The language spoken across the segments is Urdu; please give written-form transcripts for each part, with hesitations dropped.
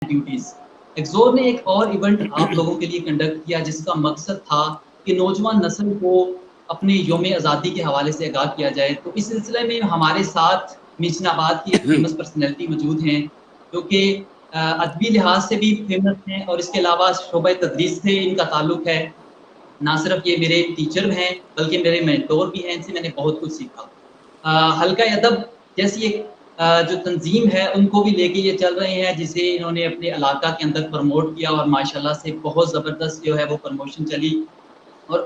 ڈیوٹیز. ایکزور نے ایک اور ایونٹ آپ لوگوں کے لیے کنڈکٹ کیا جس کا مقصد تھا کہ نوجوان نسل کو اپنے یوم آزادی کے حوالے سے آگاہ کیا جائے. تو اس سلسلے میں ہمارے ساتھ میچن آباد کی ایک فیمس پرسنالٹی موجود ہیں جو کہ ادبی لحاظ سے بھی فیمس ہیں اور اس کے علاوہ شعبہ تدریس سے ان کا تعلق ہے. نہ صرف یہ میرے ٹیچر ہیں بلکہ میرے مینٹور بھی ہیں, ان سے میں نے بہت کچھ سیکھا. حلقہ ادب جیسی ایک جو تنظیم ہے ان کو بھی لے کے یہ چل رہے ہیں جسے انہوں نے اپنے علاقہ کے اندر پروموٹ کیا اور ماشاءاللہ سے بہت زبردست جو ہے وہ پروموشن چلی. اور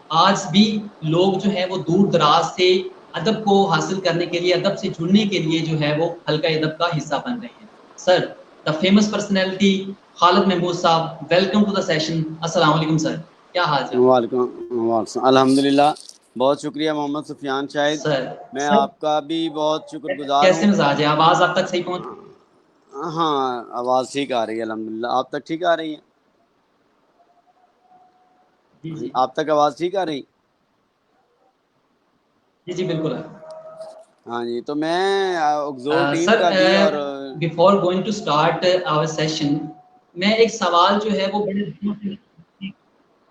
آج بھی لوگ جو ہے وہ دور دراز سے ادب کو حاصل کرنے کے لیے, ادب سے جڑنے کے لیے جو ہے وہ حلقہ ادب کا حصہ بن رہے ہیں. سر, دا فیمس پرسنالٹی خالد محمود صاحب, ویلکم ٹو دا سیشن. السلام علیکم سر, کیا حال چال؟ وعلیکم الحمد للہ, بہت شکریہ محمد سفیان شاہد. سر میں آپ کا بھی بہت شکر گزار کیسے ہوں. مزاج ہے؟ آواز آپ تک صحیح پہنچ؟ ہاں آواز ٹھیک آ رہی ہے الحمد للہ. آپ تک ٹھیک آ رہی ہے؟ جی جی آپ تک آواز ٹھیک آ رہی؟ جی جی بالکل. ہاں جی, تو میں اگزور ٹیم سر, کا بھی اور before going to start our session, میں ایک سوال جو ہے وہ بڑے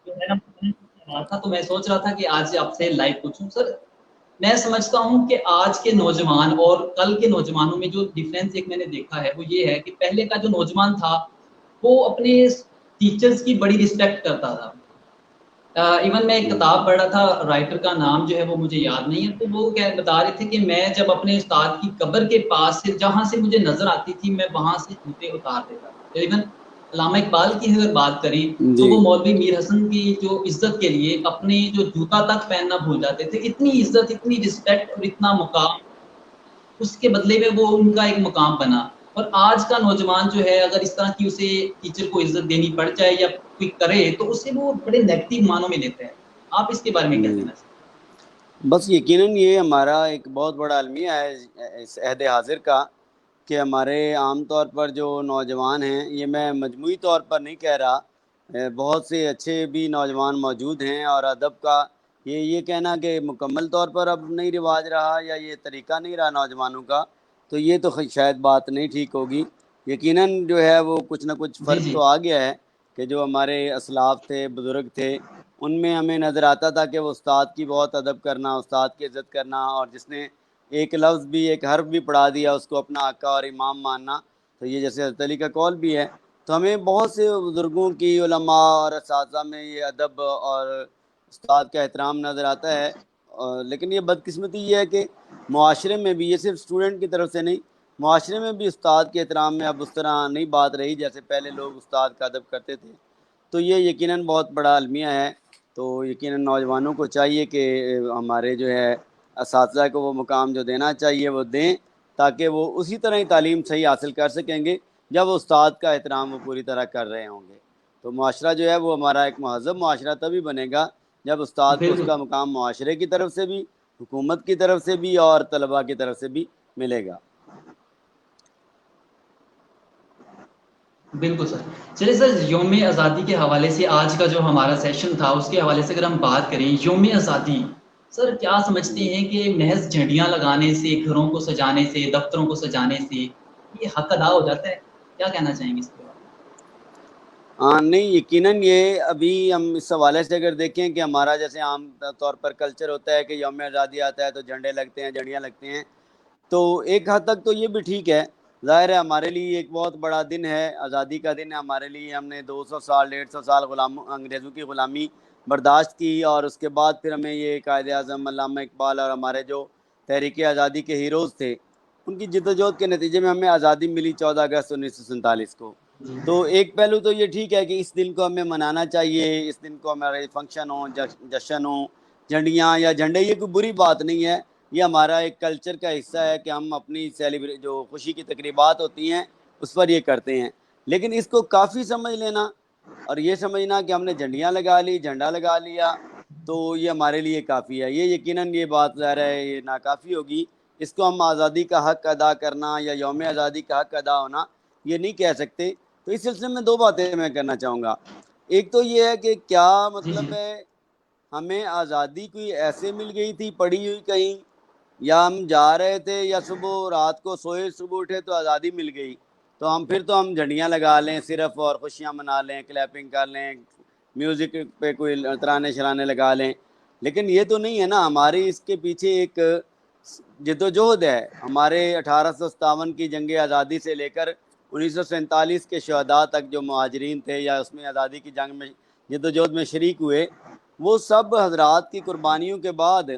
جو ہے نا تھا, تو میں سوچ رہا تھا کہ آج آپ سے لائیو پوچھوں. سر, میں سمجھتا ہوں کہ آج کے نوجوان اور کل کے نوجوانوں میں جو ڈیفرنس ایک میں نے دیکھا ہے وہ یہ ہے کہ پہلے کا جو نوجوان تھا وہ اپنے ٹیچرز کی بڑی رسپیکٹ کرتا تھا. ایون میں ایک کتاب پڑھ رہا تھا, رائٹر کا نام جو ہے وہ مجھے یاد نہیں ہے, تو وہ بتا رہے تھے کہ میں جب اپنے استاد کی قبر کے پاس سے جہاں سے مجھے نظر آتی تھی میں وہاں سے جوتے اتار دیتا تھا. ایون علامہ اقبال کی اگر بات کریں تو جی وہ مولوی میر حسن کی جو عزت کے لیے اپنے جو جوتا تک پہننا بھول جاتے تھے. اتنی عزت, اتنی رسپیکٹ اور اتنا مقام, اس کے بدلے میں وہ ان کا ایک مقام بنا. اور آج کا نوجوان جو ہے اگر اس طرح کی اسے ٹیچر کو عزت دینی پڑ جائے یا کوئی کرے تو اسے وہ بڑے نیگیٹو معنوں میں لیتے ہیں. آپ اس کے بارے میں کیا جی, کہنا چاہتے بس یقیناً یہ ہمارا ایک بہت بڑا المیہ ہے اس عہد حاضر کا کہ ہمارے عام طور پر جو نوجوان ہیں, یہ میں مجموعی طور پر نہیں کہہ رہا, بہت سے اچھے بھی نوجوان موجود ہیں, اور ادب کا یہ کہنا کہ مکمل طور پر اب نہیں رواج رہا یا یہ طریقہ نہیں رہا نوجوانوں کا, تو یہ تو شاید بات نہیں ٹھیک ہوگی. یقیناً جو ہے وہ کچھ نہ کچھ جی فرق جی تو آ گیا ہے کہ جو ہمارے اسلاف تھے, بزرگ تھے, ان میں ہمیں نظر آتا تھا کہ وہ استاد کی بہت ادب کرنا, استاد کی عزت کرنا, اور جس نے ایک لفظ بھی, ایک حرف بھی پڑھا دیا اس کو اپنا آقا اور امام ماننا. تو یہ جیسے حضرت علی کا قول بھی ہے. تو ہمیں بہت سے بزرگوں کی, علماء اور اساتذہ میں یہ ادب اور استاد کا احترام نظر آتا ہے. لیکن یہ بدقسمتی یہ ہے کہ معاشرے میں بھی, یہ صرف اسٹوڈنٹ کی طرف سے نہیں, معاشرے میں بھی استاد کے احترام میں اب اس طرح نہیں بات رہی جیسے پہلے لوگ استاد کا ادب کرتے تھے. تو یہ یقیناً بہت بڑا المیہ ہے. تو یقیناً نوجوانوں کو چاہیے کہ ہمارے جو ہے اساتذہ کو وہ مقام جو دینا چاہیے وہ دیں, تاکہ وہ اسی طرح ہی تعلیم صحیح حاصل کر سکیں گے جب وہ استاد کا احترام وہ پوری طرح کر رہے ہوں گے. تو معاشرہ جو ہے وہ ہمارا ایک مہذب معاشرہ تبھی بنے گا جب استاد ہیں؟ کو اس بالکل کا مقام معاشرے کی طرف سے بھی, حکومت کی طرف سے بھی, اور طلباء کی طرف سے بھی ملے گا. بالکل سر. چلیے سر, یوم آزادی کے حوالے سے آج کا جو ہمارا سیشن تھا اس کے حوالے سے اگر ہم بات کریں, یوم آزادی سر کیا سمجھتے جی, ہیں کہ محض جھنڈیاں لگانے سے, گھروں کو سجانے سے, دفتروں کو سجانے سے یہ حق ادا ہو جاتا ہے؟ کیا کہنا چاہیں گے اس کے بارے ہاں نہیں, یقیناً یہ ابھی ہم اس حوالے سے اگر دیکھیں کہ ہمارا جیسے عام طور پر کلچر ہوتا ہے کہ یوم آزادی آتا ہے تو جھنڈے لگتے ہیں, جھنڈیاں لگتے ہیں, تو ایک حد تک تو یہ بھی ٹھیک ہے. ظاہر ہے ہمارے لیے ایک بہت بڑا دن ہے, آزادی کا دن ہے ہمارے لیے. ہم نے 200 سال 150 سال انگریزوں کی غلامی برداشت کی, اور اس کے بعد پھر ہمیں یہ قائد اعظم علامہ اقبال اور ہمارے جو تحریک آزادی کے ہیروز تھے ان کی جدوجہد کے نتیجے میں ہمیں آزادی ملی 14 اگست 1947 کو. میں؟ تو ایک پہلو تو یہ ٹھیک ہے کہ اس دن کو ہمیں منانا چاہیے, اس دن کو ہمارے فنکشن ہوں, جشن ہوں, جھنڈیاں یا جھنڈے, یہ کوئی بری بات نہیں ہے. یہ ہمارا ایک کلچر کا حصہ ہے کہ ہم اپنی جو خوشی کی تقریبات ہوتی ہیں اس پر یہ کرتے ہیں. لیکن اس کو کافی سمجھ لینا اور یہ سمجھنا کہ ہم نے جھنڈیاں لگا لی, جھنڈا لگا لیا, تو یہ ہمارے لیے کافی ہے. یہ یقیناً یہ بات ظاہر ہے یہ ناکافی ہوگی. اس کو ہم آزادی کا حق ادا کرنا یا یوم آزادی کا حق ادا ہونا یہ نہیں کہہ سکتے. تو اس سلسلے میں دو باتیں میں کرنا چاہوں گا. ایک تو یہ ہے کہ کیا جی جی مطلب ہے ہمیں آزادی کوئی ایسے مل گئی تھی پڑی ہوئی کہیں, یا ہم جا رہے تھے یا صبح رات کو سوئے صبح اٹھے تو آزادی مل گئی. تو ہم جھنڈیاں لگا لیں صرف اور خوشیاں منا لیں، کلیپنگ کر لیں، میوزک پہ کوئی ترانے شرانے لگا لیں، لیکن یہ تو نہیں ہے نا. ہماری اس کے پیچھے ایک جد و جہد ہے. ہمارے 1857 کی جنگ آزادی سے لے کر 1947 کے شہداء تک جو مہاجرین تھے یا اس میں آزادی کی جنگ میں جد و جہد میں شریک ہوئے، وہ سب حضرات کی قربانیوں کے بعد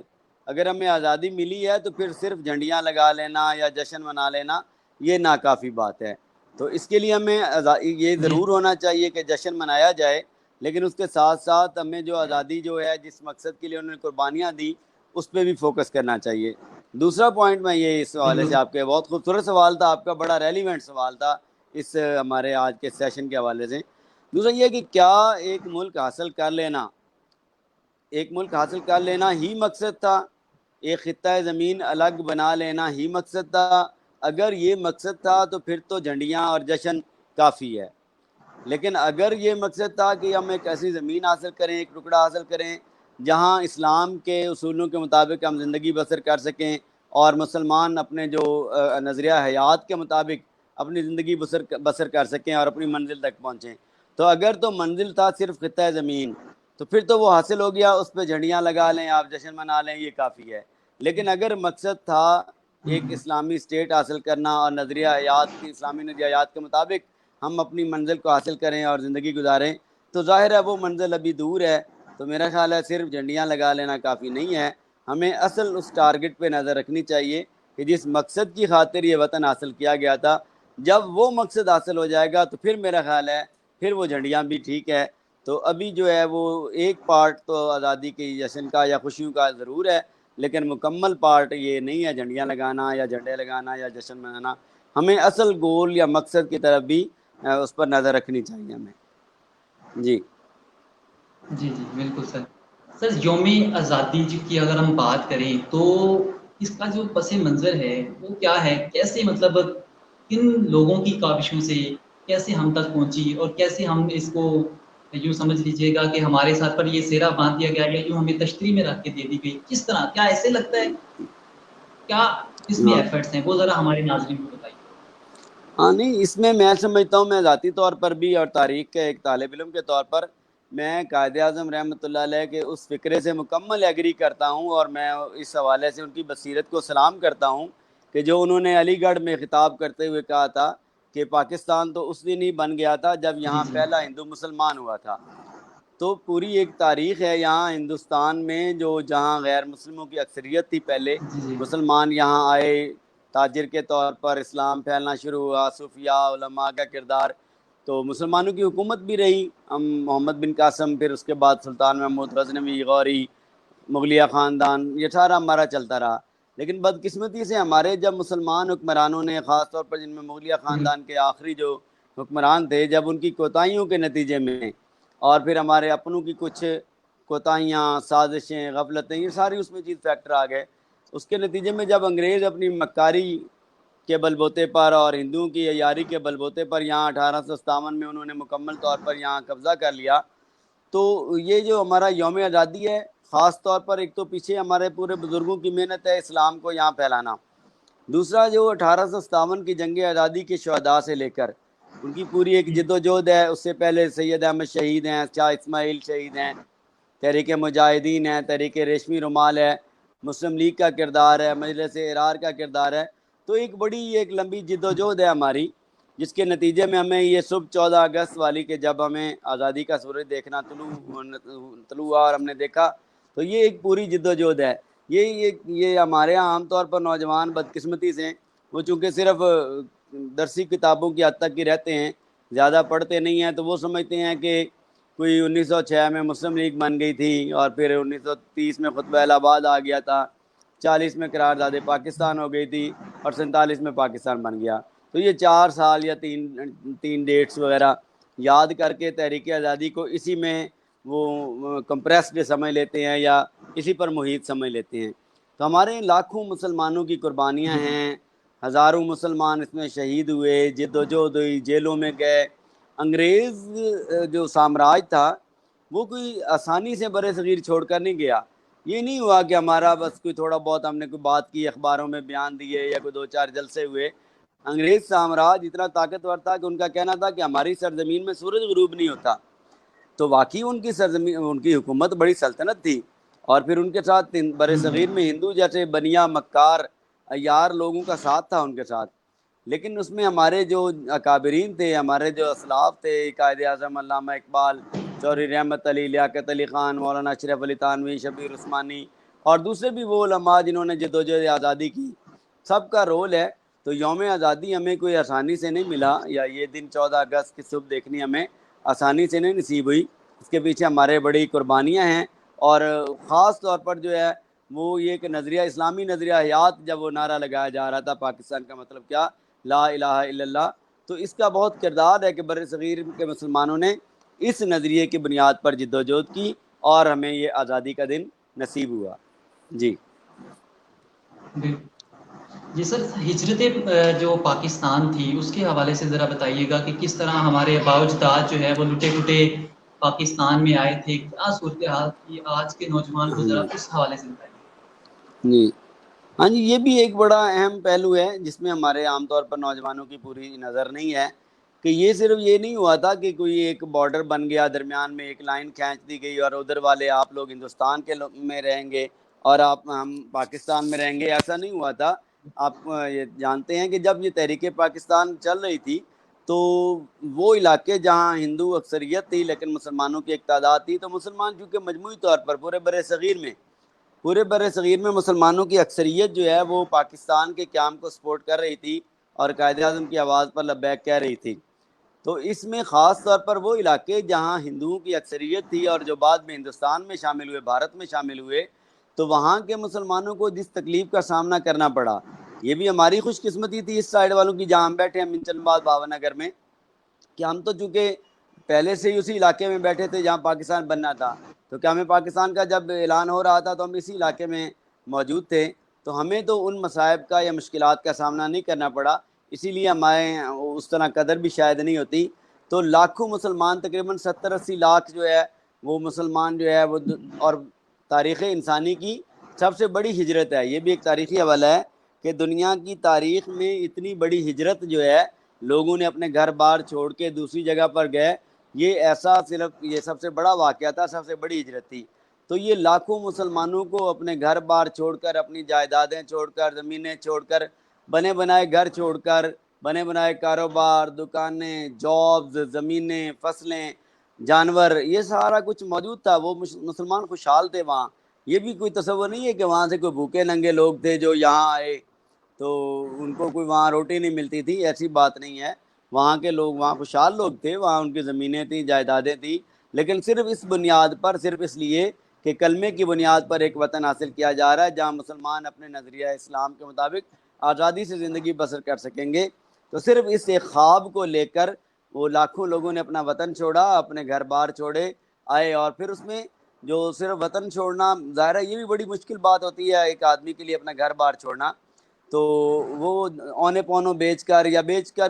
اگر ہمیں آزادی ملی ہے تو پھر صرف جھنڈیاں لگا لینا یا جشن منا لینا یہ ناکافی بات ہے. تو اس کے لیے ہمیں یہ جی ضرور ہونا چاہیے کہ جشن منایا جائے، لیکن اس کے ساتھ ساتھ ہمیں جو آزادی جو ہے جس مقصد کے لیے انہوں نے قربانیاں دی اس پہ بھی فوکس کرنا چاہیے. دوسرا پوائنٹ میں یہ اس حوالے سے، بالکل آپ کے بہت خوبصورت سوال تھا آپ کا، بڑا ریلیونٹ سوال تھا اس ہمارے آج کے سیشن کے حوالے سے. دوسرا یہ کہ کیا ایک ملک حاصل کر لینا ہی مقصد تھا؟ ایک خطہ زمین الگ بنا لینا ہی مقصد تھا؟ اگر یہ مقصد تھا تو پھر تو جھنڈیاں اور جشن کافی ہے. لیکن اگر یہ مقصد تھا کہ ہم ایک ایسی زمین حاصل کریں، ایک ٹکڑا حاصل کریں جہاں اسلام کے اصولوں کے مطابق ہم زندگی بسر کر سکیں اور مسلمان اپنے جو نظریہ حیات کے مطابق اپنی زندگی بسر کر سکیں اور اپنی منزل تک پہنچیں، تو اگر تو منزل تھا صرف خطہ زمین تو پھر تو وہ حاصل ہو گیا، اس پہ جھنڈیاں لگا لیں، آپ جشن منا لیں، یہ کافی ہے. لیکن اگر مقصد تھا ایک اسلامی اسٹیٹ حاصل کرنا اور نظریہ حیات کی اسلامی نظریہ حیات کے مطابق ہم اپنی منزل کو حاصل کریں اور زندگی گزاریں، تو ظاہر ہے وہ منزل ابھی دور ہے. تو میرا خیال ہے صرف جھنڈیاں لگا لینا کافی نہیں ہے، ہمیں اصل اس ٹارگٹ پہ نظر رکھنی چاہیے کہ جس مقصد کی خاطر یہ وطن حاصل کیا گیا تھا، جب وہ مقصد حاصل ہو جائے گا تو پھر میرا خیال ہے پھر وہ جھنڈیاں بھی ٹھیک ہے. تو ابھی جو ہے وہ ایک پارٹ تو آزادی کی جشن کا یا خوشیوں کا ضرور ہے، لیکن مکمل پارٹ یہ نہیں ہے جھنڈیاں لگانا یا جھنڈے لگانا یا جشن منانا. ہمیں اصل گول یا مقصد کی طرف بھی اس پر نظر رکھنی چاہیے ہمیں. جی جی جی بالکل سر. سر یوم آزادی کی اگر ہم بات کریں تو اس کا جو پس منظر ہے وہ کیا ہے، کیسے مطلب کن لوگوں کی کاوشوں سے کیسے ہم تک پہنچی اور کیسے ہم اس کو یوں سمجھ لیجیے گا کہ ہمارے ساتھ پر یہ سیرا باندھ دیا گیا یا یوں ہمیں تشتری میں رکھ کے دے دی گئی، کس طرح، کیا ایسے لگتا ہے، کیا اس میں ہاں ایفرٹس ہیں، وہ ذرا ہمارے ناظرین کو بتائیے. ہاں نہیں، اس میں سمجھتا ہوں، میں ذاتی طور پر بھی اور تاریخ کے ایک طالب علم کے طور پر میں قائد اعظم رحمۃ اللہ علیہ کے اس فکرے سے مکمل ایگری کرتا ہوں، اور میں اس حوالے سے ان کی بصیرت کو سلام کرتا ہوں کہ جو انہوں نے علی گڑھ میں خطاب کرتے ہوئے کہا تھا کہ پاکستان تو اس دن ہی بن گیا تھا جب جی یہاں جی پہلا ہندو مسلمان ہوا تھا. تو پوری ایک تاریخ ہے یہاں ہندوستان میں، جو جہاں غیر مسلموں کی اکثریت تھی پہلے، جی جی مسلمان یہاں آئے، تاجر کے طور پر اسلام پھیلنا شروع ہوا، صوفیاء علماء کا کردار، تو مسلمانوں کی حکومت بھی رہی. محمد بن قاسم، پھر اس کے بعد سلطان محمود غزنوی، غوری، مغلیہ خاندان، یہ سارا ہمارا چلتا رہا. لیکن بدقسمتی سے ہمارے جب مسلمان حکمرانوں نے، خاص طور پر جن میں مغلیہ خاندان کے آخری جو حکمران تھے، جب ان کی کوتاہیوں کے نتیجے میں اور پھر ہمارے اپنوں کی کچھ کوتاہیاں، سازشیں، غفلتیں، یہ ساری اس میں چیز فیکٹر آ گئے. اس کے نتیجے میں جب انگریز اپنی مکاری کے بل بوتے پر اور ہندوؤں کی عیاری کے بل بوتے پر یہاں 1857 میں انہوں نے مکمل طور پر یہاں قبضہ کر لیا، تو یہ جو ہمارا یوم آزادی ہے، خاص طور پر ایک تو پیچھے ہمارے پورے بزرگوں کی محنت ہے اسلام کو یہاں پھیلانا، دوسرا جو 1857 کی جنگ آزادی کے شہداء سے لے کر ان کی پوری ایک جد و جہد ہے. اس سے پہلے سید احمد شہید ہیں، شاہ اسماعیل شہید ہیں، تحریک مجاہدین ہے، تحریک ریشمی رومال ہے، مسلم لیگ کا کردار ہے، مجلس ارار کا کردار ہے. تو ایک بڑی ایک لمبی جد و جہد ہے ہماری، جس کے نتیجے میں ہمیں یہ صبح 14 اگست والی کہ جب ہمیں آزادی کا سورج دیکھنا طلوع ہوا اور ہم نے دیکھا، تو یہ ایک پوری جد و جہد ہے. یہ ہمارے یہاں عام طور پر نوجوان بدقسمتی سے وہ چونکہ صرف درسی کتابوں کی حد تک ہی رہتے ہیں، زیادہ پڑھتے نہیں ہیں، تو وہ سمجھتے ہیں کہ کوئی 1906 میں مسلم لیگ بن گئی تھی اور پھر 1930 میں خطبہ الہ آباد آ گیا تھا، 40 میں قرارداد پاکستان ہو گئی تھی اور 47 میں پاکستان بن گیا. تو یہ 4 سال یا تین ڈیٹس وغیرہ یاد کر کے تحریک آزادی کو اسی میں وہ کمپریسڈ سمجھ لیتے ہیں یا اسی پر محیط سمجھ لیتے ہیں. تو ہمارے لاکھوں مسلمانوں کی قربانیاں جی ہیں، ہزاروں مسلمان اس میں شہید ہوئے، جد و جہد ہوئی، جیلوں میں گئے. انگریز جو سامراج تھا وہ کوئی آسانی سے برِ صغیر چھوڑ کر نہیں گیا. یہ نہیں ہوا کہ ہمارا بس کوئی تھوڑا بہت ہم نے کوئی بات کی، اخباروں میں بیان دیے یا کوئی 2-4 جلسے ہوئے. انگریز سامراج اتنا طاقتور تھا کہ ان کا کہنا تھا کہ ہماری سرزمین میں سورج غروب نہیں ہوتا. تو واقعی ان کی سرزمین، ان کی حکومت بڑی سلطنت تھی. اور پھر ان کے ساتھ بر صغیر میں ہندو جیسے بنیا مکار عیار لوگوں کا ساتھ تھا ان کے ساتھ. لیکن اس میں ہمارے جو اکابرین تھے، ہمارے جو اسلاف تھے، قائد اعظم علامہ اقبال، چوہدری رحمت علی، لیاقت علی خان، مولانا اشرف علی تھانوی، شبیر عثمانی اور دوسرے بھی وہ علماء جنہوں نے جدوجہد آزادی کی، سب کا رول ہے. تو یوم آزادی ہمیں کوئی آسانی سے نہیں ملا، یا یہ دن 14 اگست کی صبح دیکھنی ہمیں آسانی سے نہیں نصیب ہوئی. اس کے پیچھے ہمارے بڑی قربانیاں ہیں. اور خاص طور پر جو ہے وہ یہ کہ نظریہ اسلامی نظریہ حیات، جب وہ نعرہ لگایا جا رہا تھا پاکستان کا مطلب کیا، لا الہ الا اللہ، تو اس کا بہت کردار ہے کہ بر صغیر کے مسلمانوں نے اس نظریے کی بنیاد پر جدوجہد کی اور ہمیں یہ آزادی کا دن نصیب ہوا. جی جی سر، ہجرت جو پاکستان تھی اس کے حوالے سے ذرا بتائیے گا کہ کس طرح ہمارے آباء و اجداد جو ہے وہ لٹے پٹے پاکستان میں آئے تھے، کیا صورتحال تھی، آج کے نوجوان کو ذرا اس حوالے سے بتائیے. جی ہاں جی، یہ بھی ایک بڑا اہم پہلو ہے جس میں ہمارے عام طور پر نوجوانوں کی پوری نظر نہیں ہے کہ یہ صرف یہ نہیں ہوا تھا کہ کوئی ایک بارڈر بن گیا، درمیان میں ایک لائن کھینچ دی گئی اور ادھر والے آپ لوگ ہندوستان کے میں رہیں گے اور ہم پاکستان میں رہیں گے. ایسا نہیں ہوا تھا. آپ یہ جانتے ہیں کہ جب یہ تحریک پاکستان چل رہی تھی تو وہ علاقے جہاں ہندو اکثریت تھی لیکن مسلمانوں کی ایک تعداد تھی، تو مسلمان چونکہ مجموعی طور پر پورے بر صغیر میں مسلمانوں کی اکثریت جو ہے وہ پاکستان کے قیام کو سپورٹ کر رہی تھی اور قائد اعظم کی آواز پر لبیک کہہ رہی تھی. تو اس میں خاص طور پر وہ علاقے جہاں ہندوؤں کی اکثریت تھی اور جو بعد میں ہندوستان میں شامل ہوئے، بھارت میں شامل ہوئے، تو وہاں کے مسلمانوں کو جس تکلیف کا سامنا کرنا پڑا، یہ بھی ہماری خوش قسمتی تھی اس سائڈ والوں کی جہاں ہم بیٹھے ہیں منچن آباد باوا نگر میں، کہ ہم تو چونکہ پہلے سے ہی اسی علاقے میں بیٹھے تھے جہاں پاکستان بننا تھا، تو کیا ہمیں پاکستان کا جب اعلان ہو رہا تھا تو ہم اسی علاقے میں موجود تھے، تو ہمیں تو ان مصائب کا یا مشکلات کا سامنا نہیں کرنا پڑا. اسی لیے ہمارے اس طرح قدر بھی شاید نہیں ہوتی. تو لاکھوں مسلمان، تقریباً 70-80 لاکھ جو ہے وہ مسلمان جو ہے وہ، اور تاریخ انسانی کی سب سے بڑی ہجرت ہے. یہ بھی ایک تاریخی حوالہ ہے کہ دنیا کی تاریخ میں اتنی بڑی ہجرت جو ہے، لوگوں نے اپنے گھر بار چھوڑ کے دوسری جگہ پر گئے، یہ سب سے بڑا واقعہ تھا، سب سے بڑی ہجرت تھی. تو یہ لاکھوں مسلمانوں کو اپنے گھر بار چھوڑ کر، اپنی جائیدادیں چھوڑ کر، زمینیں چھوڑ کر، بنے بنائے گھر چھوڑ کر، بنے بنائے کاروبار، دکانیں، جابز، زمینیں، فصلیں، جانور، یہ سارا کچھ موجود تھا. وہ مسلمان خوشحال تھے وہاں. یہ بھی کوئی تصور نہیں ہے کہ وہاں سے کوئی بھوکے ننگے لوگ تھے جو یہاں آئے تو ان کو کوئی وہاں روٹی نہیں ملتی تھی، ایسی بات نہیں ہے. وہاں کے لوگ وہاں خوشحال لوگ تھے، وہاں ان کی زمینیں تھیں، جائیدادیں تھیں، لیکن صرف اس بنیاد پر، صرف اس لیے کہ کلمے کی بنیاد پر ایک وطن حاصل کیا جا رہا ہے جہاں مسلمان اپنے نظریہ اسلام کے مطابق آزادی سے زندگی بسر کر سکیں گے. تو صرف اس ایک خواب کو لے کر وہ لاکھوں لوگوں نے اپنا وطن چھوڑا، اپنے گھر بار چھوڑے، آئے. اور پھر اس میں جو صرف وطن چھوڑنا، ظاہر ہے یہ بھی بڑی مشکل بات ہوتی ہے ایک آدمی کے لیے اپنا گھر بار چھوڑنا. تو وہ اونے پونوں بیچ کر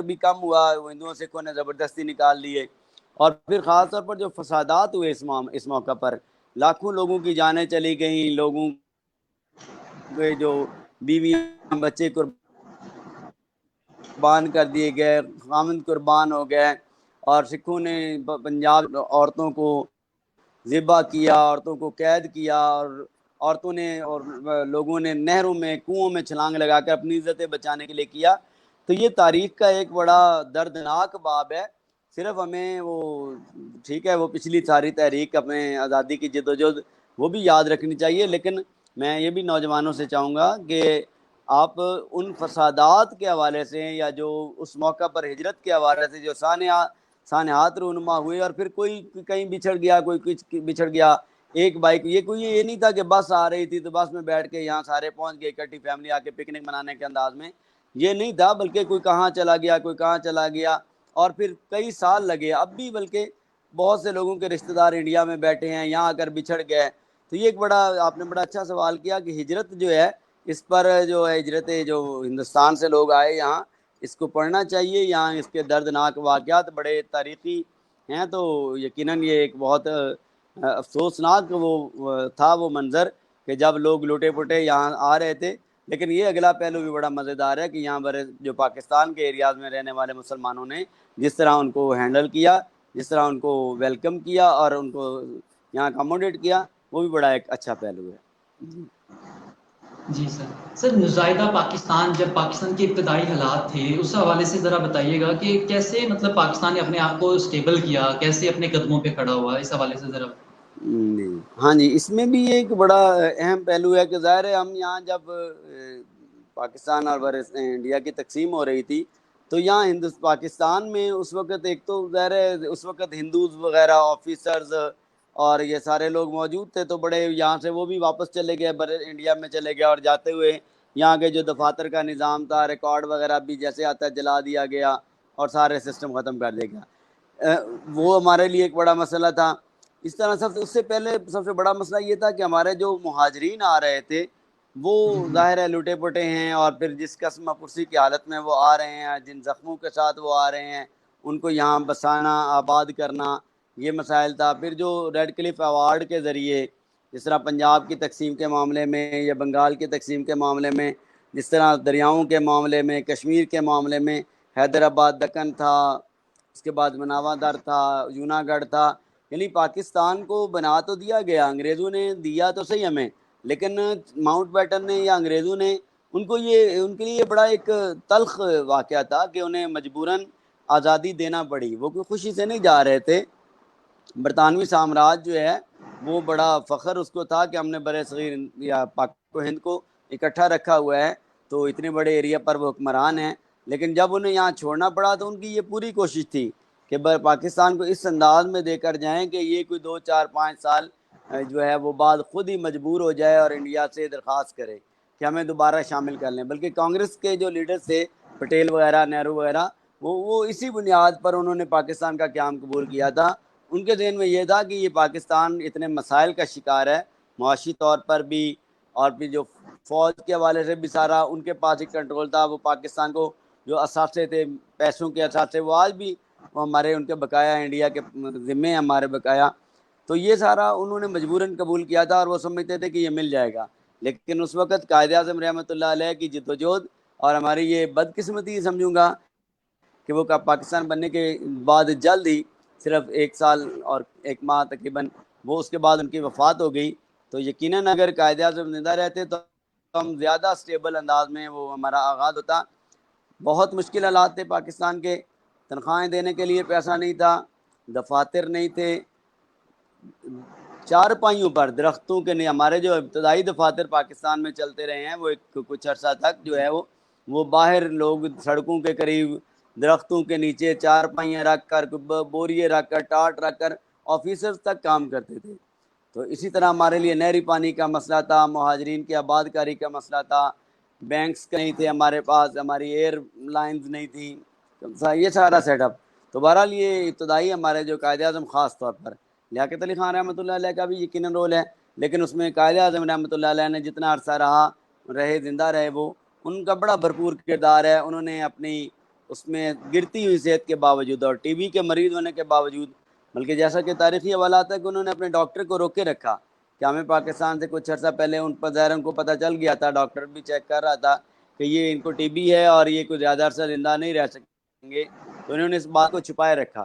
بھی کم ہوا، ہندوؤں سکھوں نے زبردستی نکال لیے. اور پھر خاص طور پر جو فسادات ہوئے اس موقع پر، لاکھوں لوگوں کی جانیں چلی گئیں، لوگوں کے جو بیویاں بچے قربان کر دیے گئے، خامند قربان ہو گئے. اور سکھوں نے پنجاب عورتوں کو ذبح کیا، عورتوں کو قید کیا، اور عورتوں نے اور لوگوں نے نہروں میں، کنوؤں میں چھلانگ لگا کر اپنی عزتیں بچانے کے لیے کیا. تو یہ تاریخ کا ایک بڑا دردناک باب ہے. صرف ہمیں وہ ٹھیک ہے وہ پچھلی ساری تحریک اپنے آزادی کی جدوجہد وہ بھی یاد رکھنی چاہیے، لیکن میں یہ بھی نوجوانوں سے چاہوں گا کہ آپ ان فسادات کے حوالے سے یا جو اس موقع پر ہجرت کے حوالے سے جو سانحات رونما ہوئے، اور پھر کوئی کہیں بچھڑ گیا، کوئی کچھ بچھڑ گیا، ایک بائک، یہ نہیں تھا کہ بس آ رہی تھی تو بس میں بیٹھ کے یہاں سارے پہنچ گئے اکٹھی فیملی آ کے پکنک منانے کے انداز میں، یہ نہیں تھا، بلکہ کوئی کہاں چلا گیا، کوئی کہاں چلا گیا، اور پھر کئی سال لگے. اب بھی بلکہ بہت سے لوگوں کے رشتہ دار انڈیا میں بیٹھے ہیں، یہاں آ کر بچھڑ گئے. تو یہ ایک آپ نے بڑا اچھا سوال کیا کہ ہجرت جو ہے، اس پر جو ہے ہجرت جو ہندوستان سے لوگ آئے یہاں، اس کو پڑھنا چاہیے. یہاں اس کے دردناک واقعات بڑے تاریخی ہیں. تو یقیناً یہ ایک بہت افسوسناک وہ تھا وہ منظر کہ جب لوگ لوٹے پوٹے یہاں آ رہے تھے لیکن یہ اگلا پہلو بھی بڑا مزیدار ہے کہ یہاں پر جو پاکستان کے ایریاز میں رہنے والے مسلمانوں نے جس طرح ان کو ہینڈل کیا، جس طرح ان کو ویلکم کیا اور ان کو یہاں اکاموڈیٹ کیا، وہ بھی بڑا ایک اچھا پہلو ہے۔ جی سر مزاحدہ پاکستان، جب پاکستان کے ابتدائی حالات تھے اس حوالے سے ذرا بتائیے گا کہ کیسے مطلب پاکستان نے اپنے آپ کو اسٹیبل کیا، کیسے اپنے قدموں پہ کھڑا ہوا، اس حوالے سے ذرا۔ ہاں جی، اس میں بھی ایک بڑا اہم پہلو ہے کہ ظاہر ہے ہم یہاں جب پاکستان اور انڈیا کی تقسیم ہو رہی تھی تو یہاں پاکستان میں اس وقت ایک تو ظاہر ہے اس وقت ہندوز وغیرہ آفیسرز اور یہ سارے لوگ موجود تھے، تو بڑے یہاں سے وہ بھی واپس چلے گئے، انڈیا میں چلے گئے، اور جاتے ہوئے یہاں کے جو دفاتر کا نظام تھا، ریکارڈ وغیرہ بھی جیسے آتا ہے جلا دیا گیا اور سارے سسٹم ختم کر دیا گیا۔ وہ ہمارے لیے ایک بڑا مسئلہ تھا۔ اس طرح اس سے پہلے سب سے بڑا مسئلہ یہ تھا کہ ہمارے جو مہاجرین آ رہے تھے وہ ظاہر ہے لٹے پٹے ہیں، اور پھر جس قسم پرسی کی حالت میں وہ آ رہے ہیں، جن زخموں کے ساتھ وہ آ رہے ہیں، ان کو یہاں بسانا، آباد کرنا، یہ مسائل تھا۔ پھر جو ریڈ کلف ایوارڈ کے ذریعے جس طرح پنجاب کی تقسیم کے معاملے میں یا بنگال کی تقسیم کے معاملے میں، جس طرح دریاؤں کے معاملے میں، کشمیر کے معاملے میں حیدرآباد دکن تھا، اس کے بعد مناوا در تھا، جوناگڑھ تھا، یعنی پاکستان کو بنا تو دیا گیا، انگریزوں نے دیا تو صحیح ہمیں، لیکن ماؤنٹ بیٹن نے یا انگریزوں نے ان کے لیے بڑا ایک تلخ واقعہ تھا کہ انہیں مجبوراً آزادی دینا پڑی۔ وہ کوئی خوشی سے نہیں جا رہے تھے۔ برطانوی سامراج جو ہے وہ بڑا فخر اس کو تھا کہ ہم نے برِ صغیر یا پاک و ہند کو اکٹھا رکھا ہوا ہے، تو اتنے بڑے ایریا پر وہ حکمران ہیں، لیکن جب انہیں یہاں چھوڑنا پڑا تو ان کی یہ پوری کوشش تھی کہ پاکستان کو اس انداز میں دے کر جائیں کہ یہ کوئی 2 4 5 سال جو ہے وہ بعد خود ہی مجبور ہو جائے اور انڈیا سے درخواست کرے کہ ہمیں دوبارہ شامل کر لیں۔ بلکہ کانگریس کے جو لیڈرز تھے، پٹیل وغیرہ، نہرو وغیرہ، وہ اسی بنیاد پر انہوں نے پاکستان کا قیام قبول کیا تھا۔ ان کے ذہن میں یہ تھا کہ یہ پاکستان اتنے مسائل کا شکار ہے، معاشی طور پر بھی، اور پھر جو فوج کے حوالے سے بھی سارا ان کے پاس ہی کنٹرول تھا۔ وہ پاکستان کو جو اثاثے تھے، پیسوں کے اثاثے، وہ آج بھی وہ ہمارے ان کے بقایا انڈیا کے ذمے ہمارے بقایا، تو یہ سارا انہوں نے مجبوراً قبول کیا تھا، اور وہ سمجھتے تھے کہ یہ مل جائے گا۔ لیکن اس وقت قائد اعظم رحمۃ اللہ علیہ کی جدوجہد اور ہماری یہ بدقسمتی سمجھوں گا کہ وہ پاکستان بننے کے بعد جلد ہی صرف 1 سال اور 1 ماہ تقریباً وہ اس کے بعد ان کی وفات ہو گئی، تو یقیناً اگر قائد اعظم زندہ رہتے تو ہم زیادہ اسٹیبل انداز میں وہ ہمارا آغاز ہوتا۔ بہت مشکل حالات تھے پاکستان کے، تنخواہیں دینے کے لیے پیسہ نہیں تھا، دفاتر نہیں تھے، 4 پائیوں پر درختوں کے نہیں، ہمارے جو ابتدائی دفاتر پاکستان میں چلتے رہے ہیں وہ کچھ عرصہ تک جو ہے وہ باہر لوگ سڑکوں کے قریب درختوں کے نیچے 4 پائیاں رکھ کر، بوریے رکھ کر، ٹاٹ رکھ کر آفیسرز تک کام کرتے تھے۔ تو اسی طرح ہمارے لیے نہری پانی کا مسئلہ تھا، مہاجرین کی آباد کاری کا مسئلہ تھا، بینکس نہیں تھے ہمارے پاس، ہماری ایئر لائنز نہیں تھی، یہ سارا سیٹ اپ۔ تو بہرحال یہ ابتدائی ہمارے جو قائد اعظم، خاص طور پر لیاقت علی خان رحمۃ اللہ علیہ کا بھی یقیناً رول ہے، لیکن اس میں قائد اعظم رحمۃ اللہ علیہ نے جتنا عرصہ زندہ رہے، وہ ان کا بڑا بھرپور کردار ہے۔ انہوں نے اپنی اس میں گرتی ہوئی صحت کے باوجود اور ٹی بی کے مریض ہونے کے باوجود، بلکہ جیسا کہ تاریخی حوالات ہے کہ انہوں نے اپنے ڈاکٹر کو روک کے رکھا کہ ہمیں پاکستان سے کچھ عرصہ پہلے ان پر ظاہر ان کو پتہ چل گیا تھا، ڈاکٹر بھی چیک کر رہا تھا کہ یہ ان کو ٹی بی ہے اور یہ کوئی زیادہ عرصہ زندہ نہیں رہ سکیں گے، تو انہوں نے اس بات کو چھپائے رکھا۔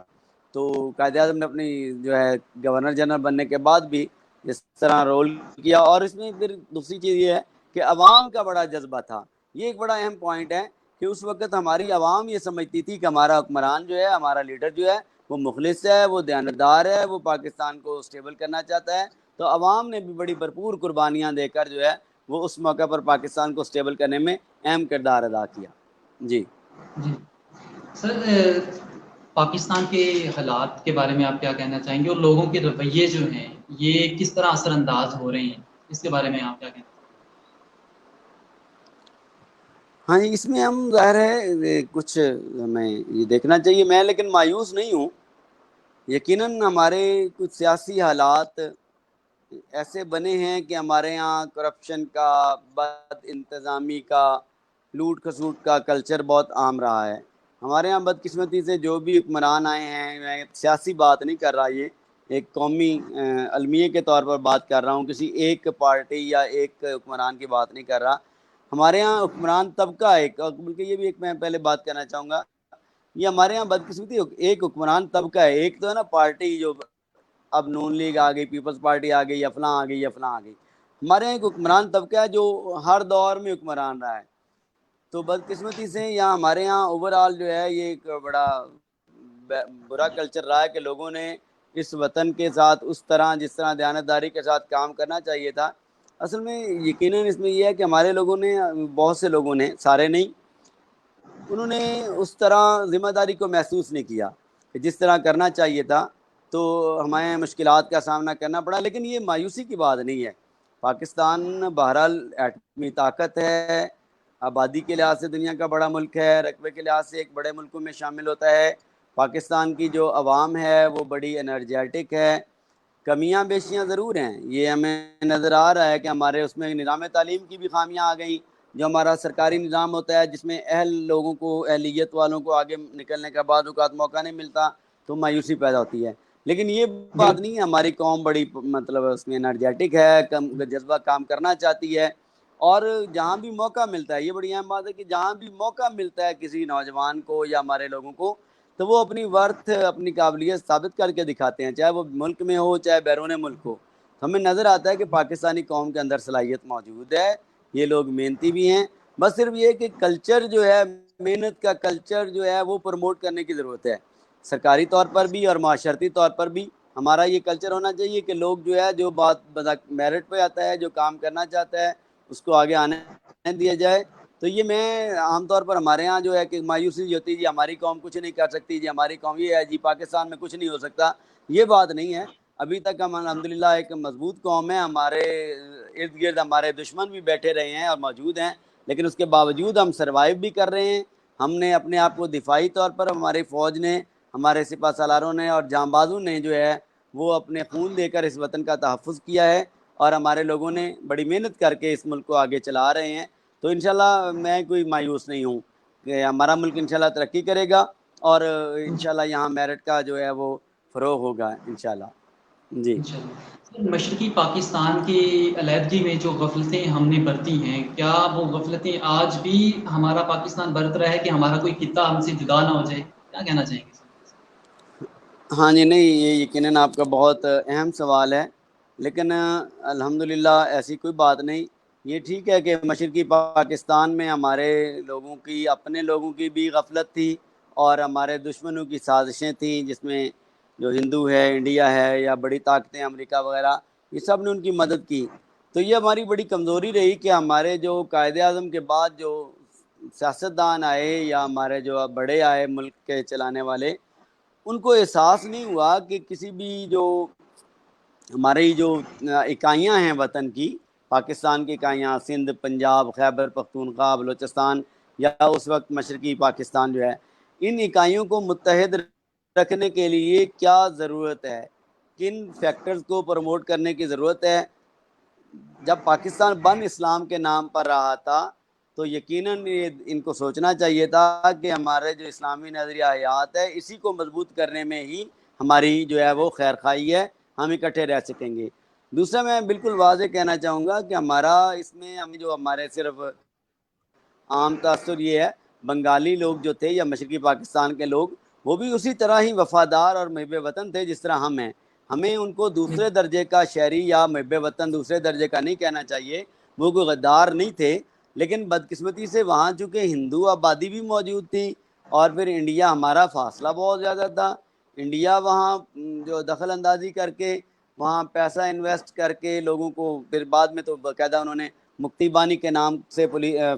تو قائد اعظم نے اپنی جو ہے گورنر جنرل بننے کے بعد بھی اس طرح رول کیا۔ اور اس میں پھر دوسری چیز یہ ہے کہ عوام کا بڑا جذبہ تھا، یہ ایک بڑا اہم پوائنٹ ہے کہ اس وقت ہماری عوام یہ سمجھتی تھی کہ ہمارا حکمران جو ہے، ہمارا لیڈر جو ہے وہ مخلص ہے، وہ دیانتدار ہے، وہ پاکستان کو اسٹیبل کرنا چاہتا ہے۔ تو عوام نے بھی بڑی بھرپور قربانیاں دے کر جو ہے وہ اس موقع پر پاکستان کو اسٹیبل کرنے میں اہم کردار ادا کیا۔ جی سر، پاکستان کے حالات کے بارے میں آپ کیا کہنا چاہیں گے، اور لوگوں کے رویے جو ہیں یہ کس طرح اثر انداز ہو رہے ہیں، اس کے بارے میں آپ کیا کہنا چاہیں گے؟ ہاں، اس میں ہم ظاہر ہے کچھ ہمیں یہ دیکھنا چاہیے، میں لیکن مایوس نہیں ہوں۔ یقیناً ہمارے کچھ سیاسی حالات ایسے بنے ہیں کہ ہمارے یہاں کرپشن کا، بد انتظامی کا، لوٹ کھسوٹ کا کلچر بہت عام رہا ہے۔ ہمارے یہاں بدقسمتی سے جو بھی حکمران آئے ہیں، میں سیاسی بات نہیں کر رہا، یہ ایک قومی المیے کے طور پر بات کر رہا ہوں، کسی ایک پارٹی یا ایک حکمران کی بات نہیں کر رہا۔ ہمارے یہاں حکمران طبقہ ایک، اور بلکہ یہ بھی ایک میں پہلے بات کرنا چاہوں گا، یہ ہمارے یہاں بدقسمتی ایک حکمران طبقہ ہے، ایک تو ہے نا پارٹی جو اب نون لیگ آ گئی، پیپلز پارٹی آ گئی، یا فلاں آ گئی یا فلاں آ گئی. ہمارے یہاں ایک حکمران طبقہ ہے جو ہر دور میں حکمران رہا ہے. تو بدقسمتی سے یہاں ہمارے یہاں اوور آل جو ہے یہ ایک بڑا برا کلچر رہا ہے کہ لوگوں نے اس وطن کے ساتھ اس طرح جس طرح دیانتداری کے ساتھ کام کرنا چاہیے تھا، اصل میں یقیناً اس میں یہ ہے کہ ہمارے لوگوں نے، بہت سے لوگوں نے، سارے نہیں، انہوں نے اس طرح ذمہ داری کو محسوس نہیں کیا کہ جس طرح کرنا چاہیے تھا. تو ہمیں مشکلات کا سامنا کرنا پڑا، لیکن یہ مایوسی کی بات نہیں ہے. پاکستان بہرحال ایٹمی طاقت ہے، آبادی کے لحاظ سے دنیا کا بڑا ملک ہے، رقبے کے لحاظ سے ایک بڑے ملکوں میں شامل ہوتا ہے. پاکستان کی جو عوام ہے وہ بڑی انرجیٹک ہے. کمیاں بیشیاں ضرور ہیں، یہ ہمیں نظر آ رہا ہے کہ ہمارے اس میں نظام تعلیم کی بھی خامیاں آ گئیں. جو ہمارا سرکاری نظام ہوتا ہے جس میں اہل لوگوں کو، اہلیت والوں کو آگے نکلنے کا بعض اوقات موقع نہیں ملتا تو مایوسی پیدا ہوتی ہے. لیکن یہ بات نہیں ہے، ہماری قوم بڑی مطلب اس میں انرجیٹک ہے، جذبہ کام کرنا چاہتی ہے، اور جہاں بھی موقع ملتا ہے، یہ بڑی اہم بات ہے کہ جہاں بھی موقع ملتا ہے کسی نوجوان کو یا ہمارے لوگوں کو، تو وہ اپنی ورتھ، اپنی قابلیت ثابت کر کے دکھاتے ہیں، چاہے وہ ملک میں ہو چاہے بیرون ملک ہو. ہمیں نظر آتا ہے کہ پاکستانی قوم کے اندر صلاحیت موجود ہے، یہ لوگ محنتی بھی ہیں. بس صرف یہ کہ کلچر جو ہے، محنت کا کلچر جو ہے وہ پروموٹ کرنے کی ضرورت ہے، سرکاری طور پر بھی اور معاشرتی طور پر بھی. ہمارا یہ کلچر ہونا چاہیے کہ لوگ جو ہے، جو بات میرٹ پہ آتا ہے، جو کام کرنا چاہتا ہے، اس کو آگے آنے دیا جائے. تو یہ میں عام طور پر ہمارے ہاں جو ہے کہ مایوسی ہوتی ہے، جی ہماری قوم کچھ نہیں کر سکتی، جی ہماری قوم یہ ہے، جی پاکستان میں کچھ نہیں ہو سکتا. یہ بات نہیں ہے. ابھی تک ہم الحمدللہ ایک مضبوط قوم ہے، ہمارے ارد گرد ہمارے دشمن بھی بیٹھے رہے ہیں اور موجود ہیں، لیکن اس کے باوجود ہم سروائیو بھی کر رہے ہیں. ہم نے اپنے آپ کو دفاعی طور پر، ہماری فوج نے، ہمارے سپہ سالاروں نے اور جانبازوں نے جو ہے وہ اپنے خون دے کر اس وطن کا تحفظ کیا ہے، اور ہمارے لوگوں نے بڑی محنت کر کے اس ملک کو آگے چلا رہے ہیں. تو انشاءاللہ میں کوئی مایوس نہیں ہوں کہ ہمارا ملک انشاءاللہ ترقی کرے گا، اور انشاءاللہ یہاں میرٹ کا جو ہے وہ فروغ ہوگا انشاءاللہ. جی انشاءاللہ. مشرقی پاکستان کی علیحدگی میں جو غفلتیں ہم نے برتی ہیں، کیا وہ غفلتیں آج بھی ہمارا پاکستان برت رہا ہے کہ ہمارا کوئی خطہ ہم سے جدا نہ ہو جائے؟ کیا کہنا چاہیں گے؟ ہاں جی، نہیں یہ یقیناً آپ کا بہت اہم سوال ہے، لیکن الحمدللہ ایسی کوئی بات نہیں. یہ ٹھیک ہے کہ مشرقی پاکستان میں ہمارے لوگوں کی، اپنے لوگوں کی بھی غفلت تھی، اور ہمارے دشمنوں کی سازشیں تھیں، جس میں جو ہندو ہے، انڈیا ہے، یا بڑی طاقتیں امریکہ وغیرہ، یہ سب نے ان کی مدد کی. تو یہ ہماری بڑی کمزوری رہی کہ ہمارے جو قائد اعظم کے بعد جو سیاستدان آئے یا ہمارے جو بڑے آئے ملک کے چلانے والے، ان کو احساس نہیں ہوا کہ کسی بھی جو ہماری جو اکائیاں ہیں وطن کی، پاکستان کی اکائیاں، سندھ، پنجاب، خیبر پختونخوا، بلوچستان، یا اس وقت مشرقی پاکستان جو ہے، ان اکائیوں کو متحد رکھنے کے لیے کیا ضرورت ہے، کن فیکٹرز کو پروموٹ کرنے کی ضرورت ہے. جب پاکستان بن اسلام کے نام پر رہا تھا تو یقیناً ان کو سوچنا چاہیے تھا کہ ہمارے جو اسلامی نظریہ حیات ہے، اسی کو مضبوط کرنے میں ہی ہماری جو ہے وہ خیر خواہی ہے، ہم اکٹھے رہ سکیں گے. دوسرا میں بالکل واضح کہنا چاہوں گا کہ ہمارا اس میں جو ہمارے صرف عام تاثر یہ ہے، بنگالی لوگ جو تھے یا مشرقی پاکستان کے لوگ، وہ بھی اسی طرح ہی وفادار اور محب وطن تھے جس طرح ہم ہیں. ہمیں ان کو دوسرے درجے کا شہری یا محب وطن دوسرے درجے کا نہیں کہنا چاہیے، وہ کوئی غدار نہیں تھے. لیکن بدقسمتی سے وہاں چونکہ ہندو آبادی بھی موجود تھی، اور پھر انڈیا، ہمارا فاصلہ بہت زیادہ تھا. انڈیا وہاں جو دخل اندازی کر کے، وہاں پیسہ انویسٹ کر کے لوگوں کو، پھر بعد میں تو باقاعدہ انہوں نے مکتی بانی کے نام سے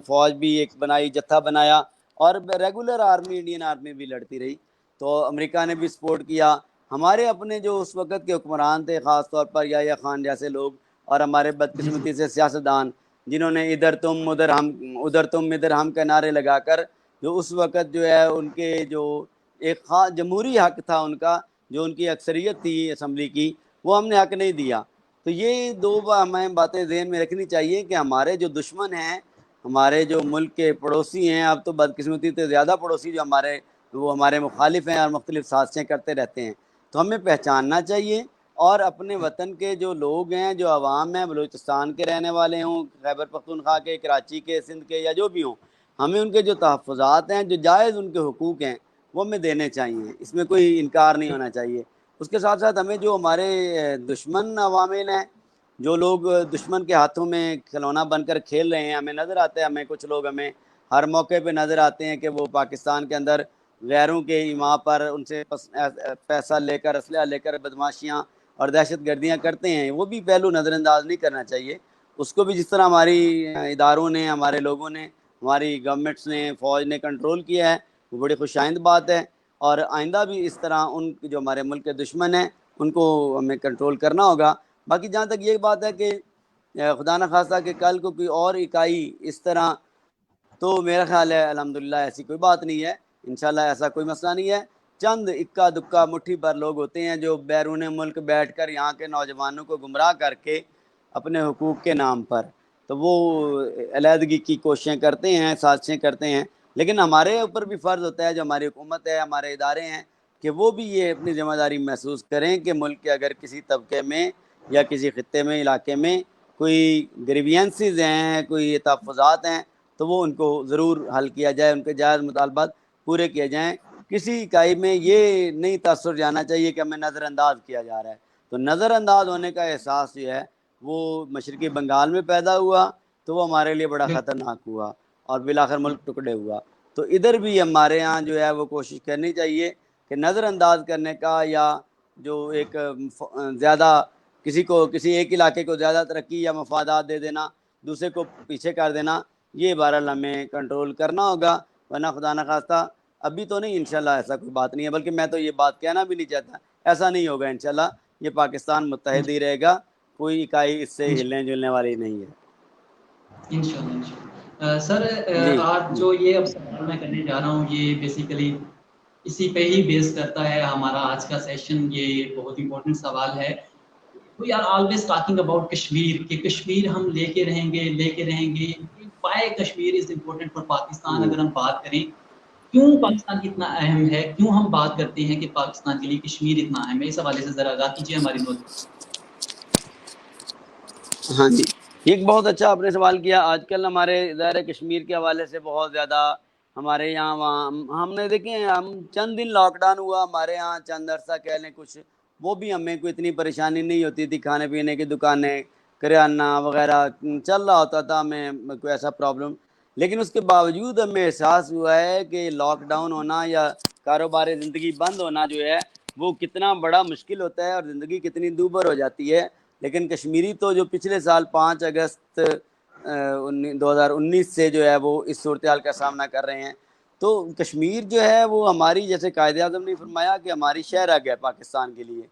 فوج بھی ایک بنائی، جتھا بنایا، اور ریگولر آرمی، انڈین آرمی بھی لڑتی رہی. تو امریکہ نے بھی سپورٹ کیا. ہمارے اپنے جو اس وقت کے حکمران تھے، خاص طور پر یحییٰ خان جیسے لوگ، اور ہمارے جی بدقسمتی سے سیاستدان، جنہوں نے ادھر تم ادھر ہم، ادھر تم ادھر ہم کے نعرے لگا کر، جو اس وقت جو ہے ان کے جو ایک خاص جمہوری حق تھا ان کا، جو ان کی اکثریت تھی اسمبلی کی، وہ ہم نے حق نہیں دیا. تو یہ دو ہمیں باتیں ذہن میں رکھنی چاہیے کہ ہمارے جو دشمن ہیں، ہمارے جو ملک کے پڑوسی ہیں، اب تو بدقسمتی سے زیادہ پڑوسی جو ہمارے، وہ ہمارے مخالف ہیں اور مختلف سازشیں کرتے رہتے ہیں. تو ہمیں پہچاننا چاہیے اور اپنے وطن کے جو لوگ ہیں، جو عوام ہیں، بلوچستان کے رہنے والے ہوں، خیبر پختونخوا کے، کراچی کے، سندھ کے، یا جو بھی ہوں، ہمیں ان کے جو تحفظات ہیں، جو جائز ان کے حقوق ہیں، وہ ہمیں دینے چاہیے. اس میں کوئی انکار نہیں ہونا چاہیے. اس کے ساتھ ساتھ ہمیں جو ہمارے دشمن عوامل ہیں، جو لوگ دشمن کے ہاتھوں میں کھلونا بن کر کھیل رہے ہیں، ہمیں نظر آتا ہے، ہمیں کچھ لوگ ہمیں ہر موقع پہ نظر آتے ہیں کہ وہ پاکستان کے اندر غیروں کے ایما پر ان سے پیسہ لے کر، اسلحہ لے کر بدماشیاں اور دہشت گردیاں کرتے ہیں. وہ بھی پہلو نظر انداز نہیں کرنا چاہیے. اس کو بھی جس طرح ہماری اداروں نے، ہمارے لوگوں نے، ہماری گورنمنٹس نے، فوج نے کنٹرول کیا ہے، وہ بڑی خوشائند بات ہے. اور آئندہ بھی اس طرح ان جو ہمارے ملک کے دشمن ہیں ان کو ہمیں کنٹرول کرنا ہوگا. باقی جہاں تک یہ بات ہے کہ خدا نہ خواستہ کہ کل کو کوئی اور اکائی اس طرح، تو میرا خیال ہے الحمدللہ ایسی کوئی بات نہیں ہے. انشاءاللہ ایسا کوئی مسئلہ نہیں ہے. چند اکا دکا مٹھی بھر لوگ ہوتے ہیں جو بیرون ملک بیٹھ کر یہاں کے نوجوانوں کو گمراہ کر کے اپنے حقوق کے نام پر تو وہ علیحدگی کی کوششیں کرتے ہیں، سازشیں کرتے ہیں. لیکن ہمارے اوپر بھی فرض ہوتا ہے، جو ہماری حکومت ہے، ہمارے ادارے ہیں، کہ وہ بھی یہ اپنی ذمہ داری محسوس کریں کہ ملک کے اگر کسی طبقے میں یا کسی خطے میں، علاقے میں کوئی گریوینسز ہیں، کوئی تحفظات ہیں، تو وہ ان کو ضرور حل کیا جائے، ان کے جائز مطالبات پورے کیے جائیں. کسی اکائی میں یہ نہیں تاثر جانا چاہیے کہ ہمیں نظر انداز کیا جا رہا ہے. تو نظر انداز ہونے کا احساس جو ہے وہ مشرقی بنگال میں پیدا ہوا تو وہ ہمارے لیے بڑا خطرناک ہوا اور بالآخر ملک ٹکڑے ہوا. تو ادھر بھی ہمارے ہاں جو ہے وہ کوشش کرنی چاہیے کہ نظر انداز کرنے کا، یا جو ایک زیادہ کسی ایک علاقے کو زیادہ ترقی یا مفادات دے دینا، دوسرے کو پیچھے کر دینا، یہ بہرحال ہمیں کنٹرول کرنا ہوگا. ورنہ خدا نہ خواستہ ابھی تو نہیں، انشاءاللہ ایسا کوئی بات نہیں ہے. بلکہ میں تو یہ بات کہنا بھی نہیں چاہتا، ایسا نہیں ہوگا انشاءاللہ. یہ پاکستان متحد ہی رہے گا، کوئی اکائی اس سے ہلنے جلنے والی نہیں ہے. انشاءاللہ. سر جی آج جو یہ اب سوال میں کرنے جا رہا ہوں یہ بیسیکلی اسی پہ ہی بیس کرتا ہے ہمارا آج کا سیشن. یہ بہت امپورٹنٹ سوال ہے. We are always talking about Kashmir کہ کشمیر ہم لے کے رہیں گے. Why Kashmir is important for Pakistan? اگر ہم بات کریں کیوں پاکستان اتنا اہم ہے، کیوں ہم بات کرتے ہیں کہ پاکستان کے لیے کشمیر اتنا اہم ہے، اس حوالے سے ذرا آگاہ کیجیے ہماری نوجوان. ہاں جی، ایک بہت اچھا آپ نے سوال کیا. آج کل ہمارے ظاہر کشمیر کے حوالے سے بہت زیادہ ہمارے یہاں وہاں ہم نے دیکھیں، ہم چند دن لاک ڈاؤن ہوا ہمارے یہاں، چند عرصہ کہہ لیں کچھ، وہ بھی ہمیں کوئی اتنی پریشانی نہیں ہوتی تھی. کھانے پینے کی دکانیں، کریانہ وغیرہ چل رہا ہوتا تھا، ہمیں کوئی ایسا پرابلم. لیکن اس کے باوجود ہمیں احساس ہوا ہے کہ لاک ڈاؤن ہونا یا کاروبار زندگی بند ہونا جو ہے وہ کتنا بڑا مشکل ہوتا ہے اور زندگی کتنی دوبھر ہو جاتی ہے. لیکن کشمیری تو جو پچھلے سال 5 اگست 2019 سے جو ہے وہ اس صورتحال کا سامنا کر رہے ہیں. تو کشمیر جو ہے وہ ہماری، جیسے قائد اعظم نے فرمایا کہ ہماری شہرگ ہے پاکستان کے لیے.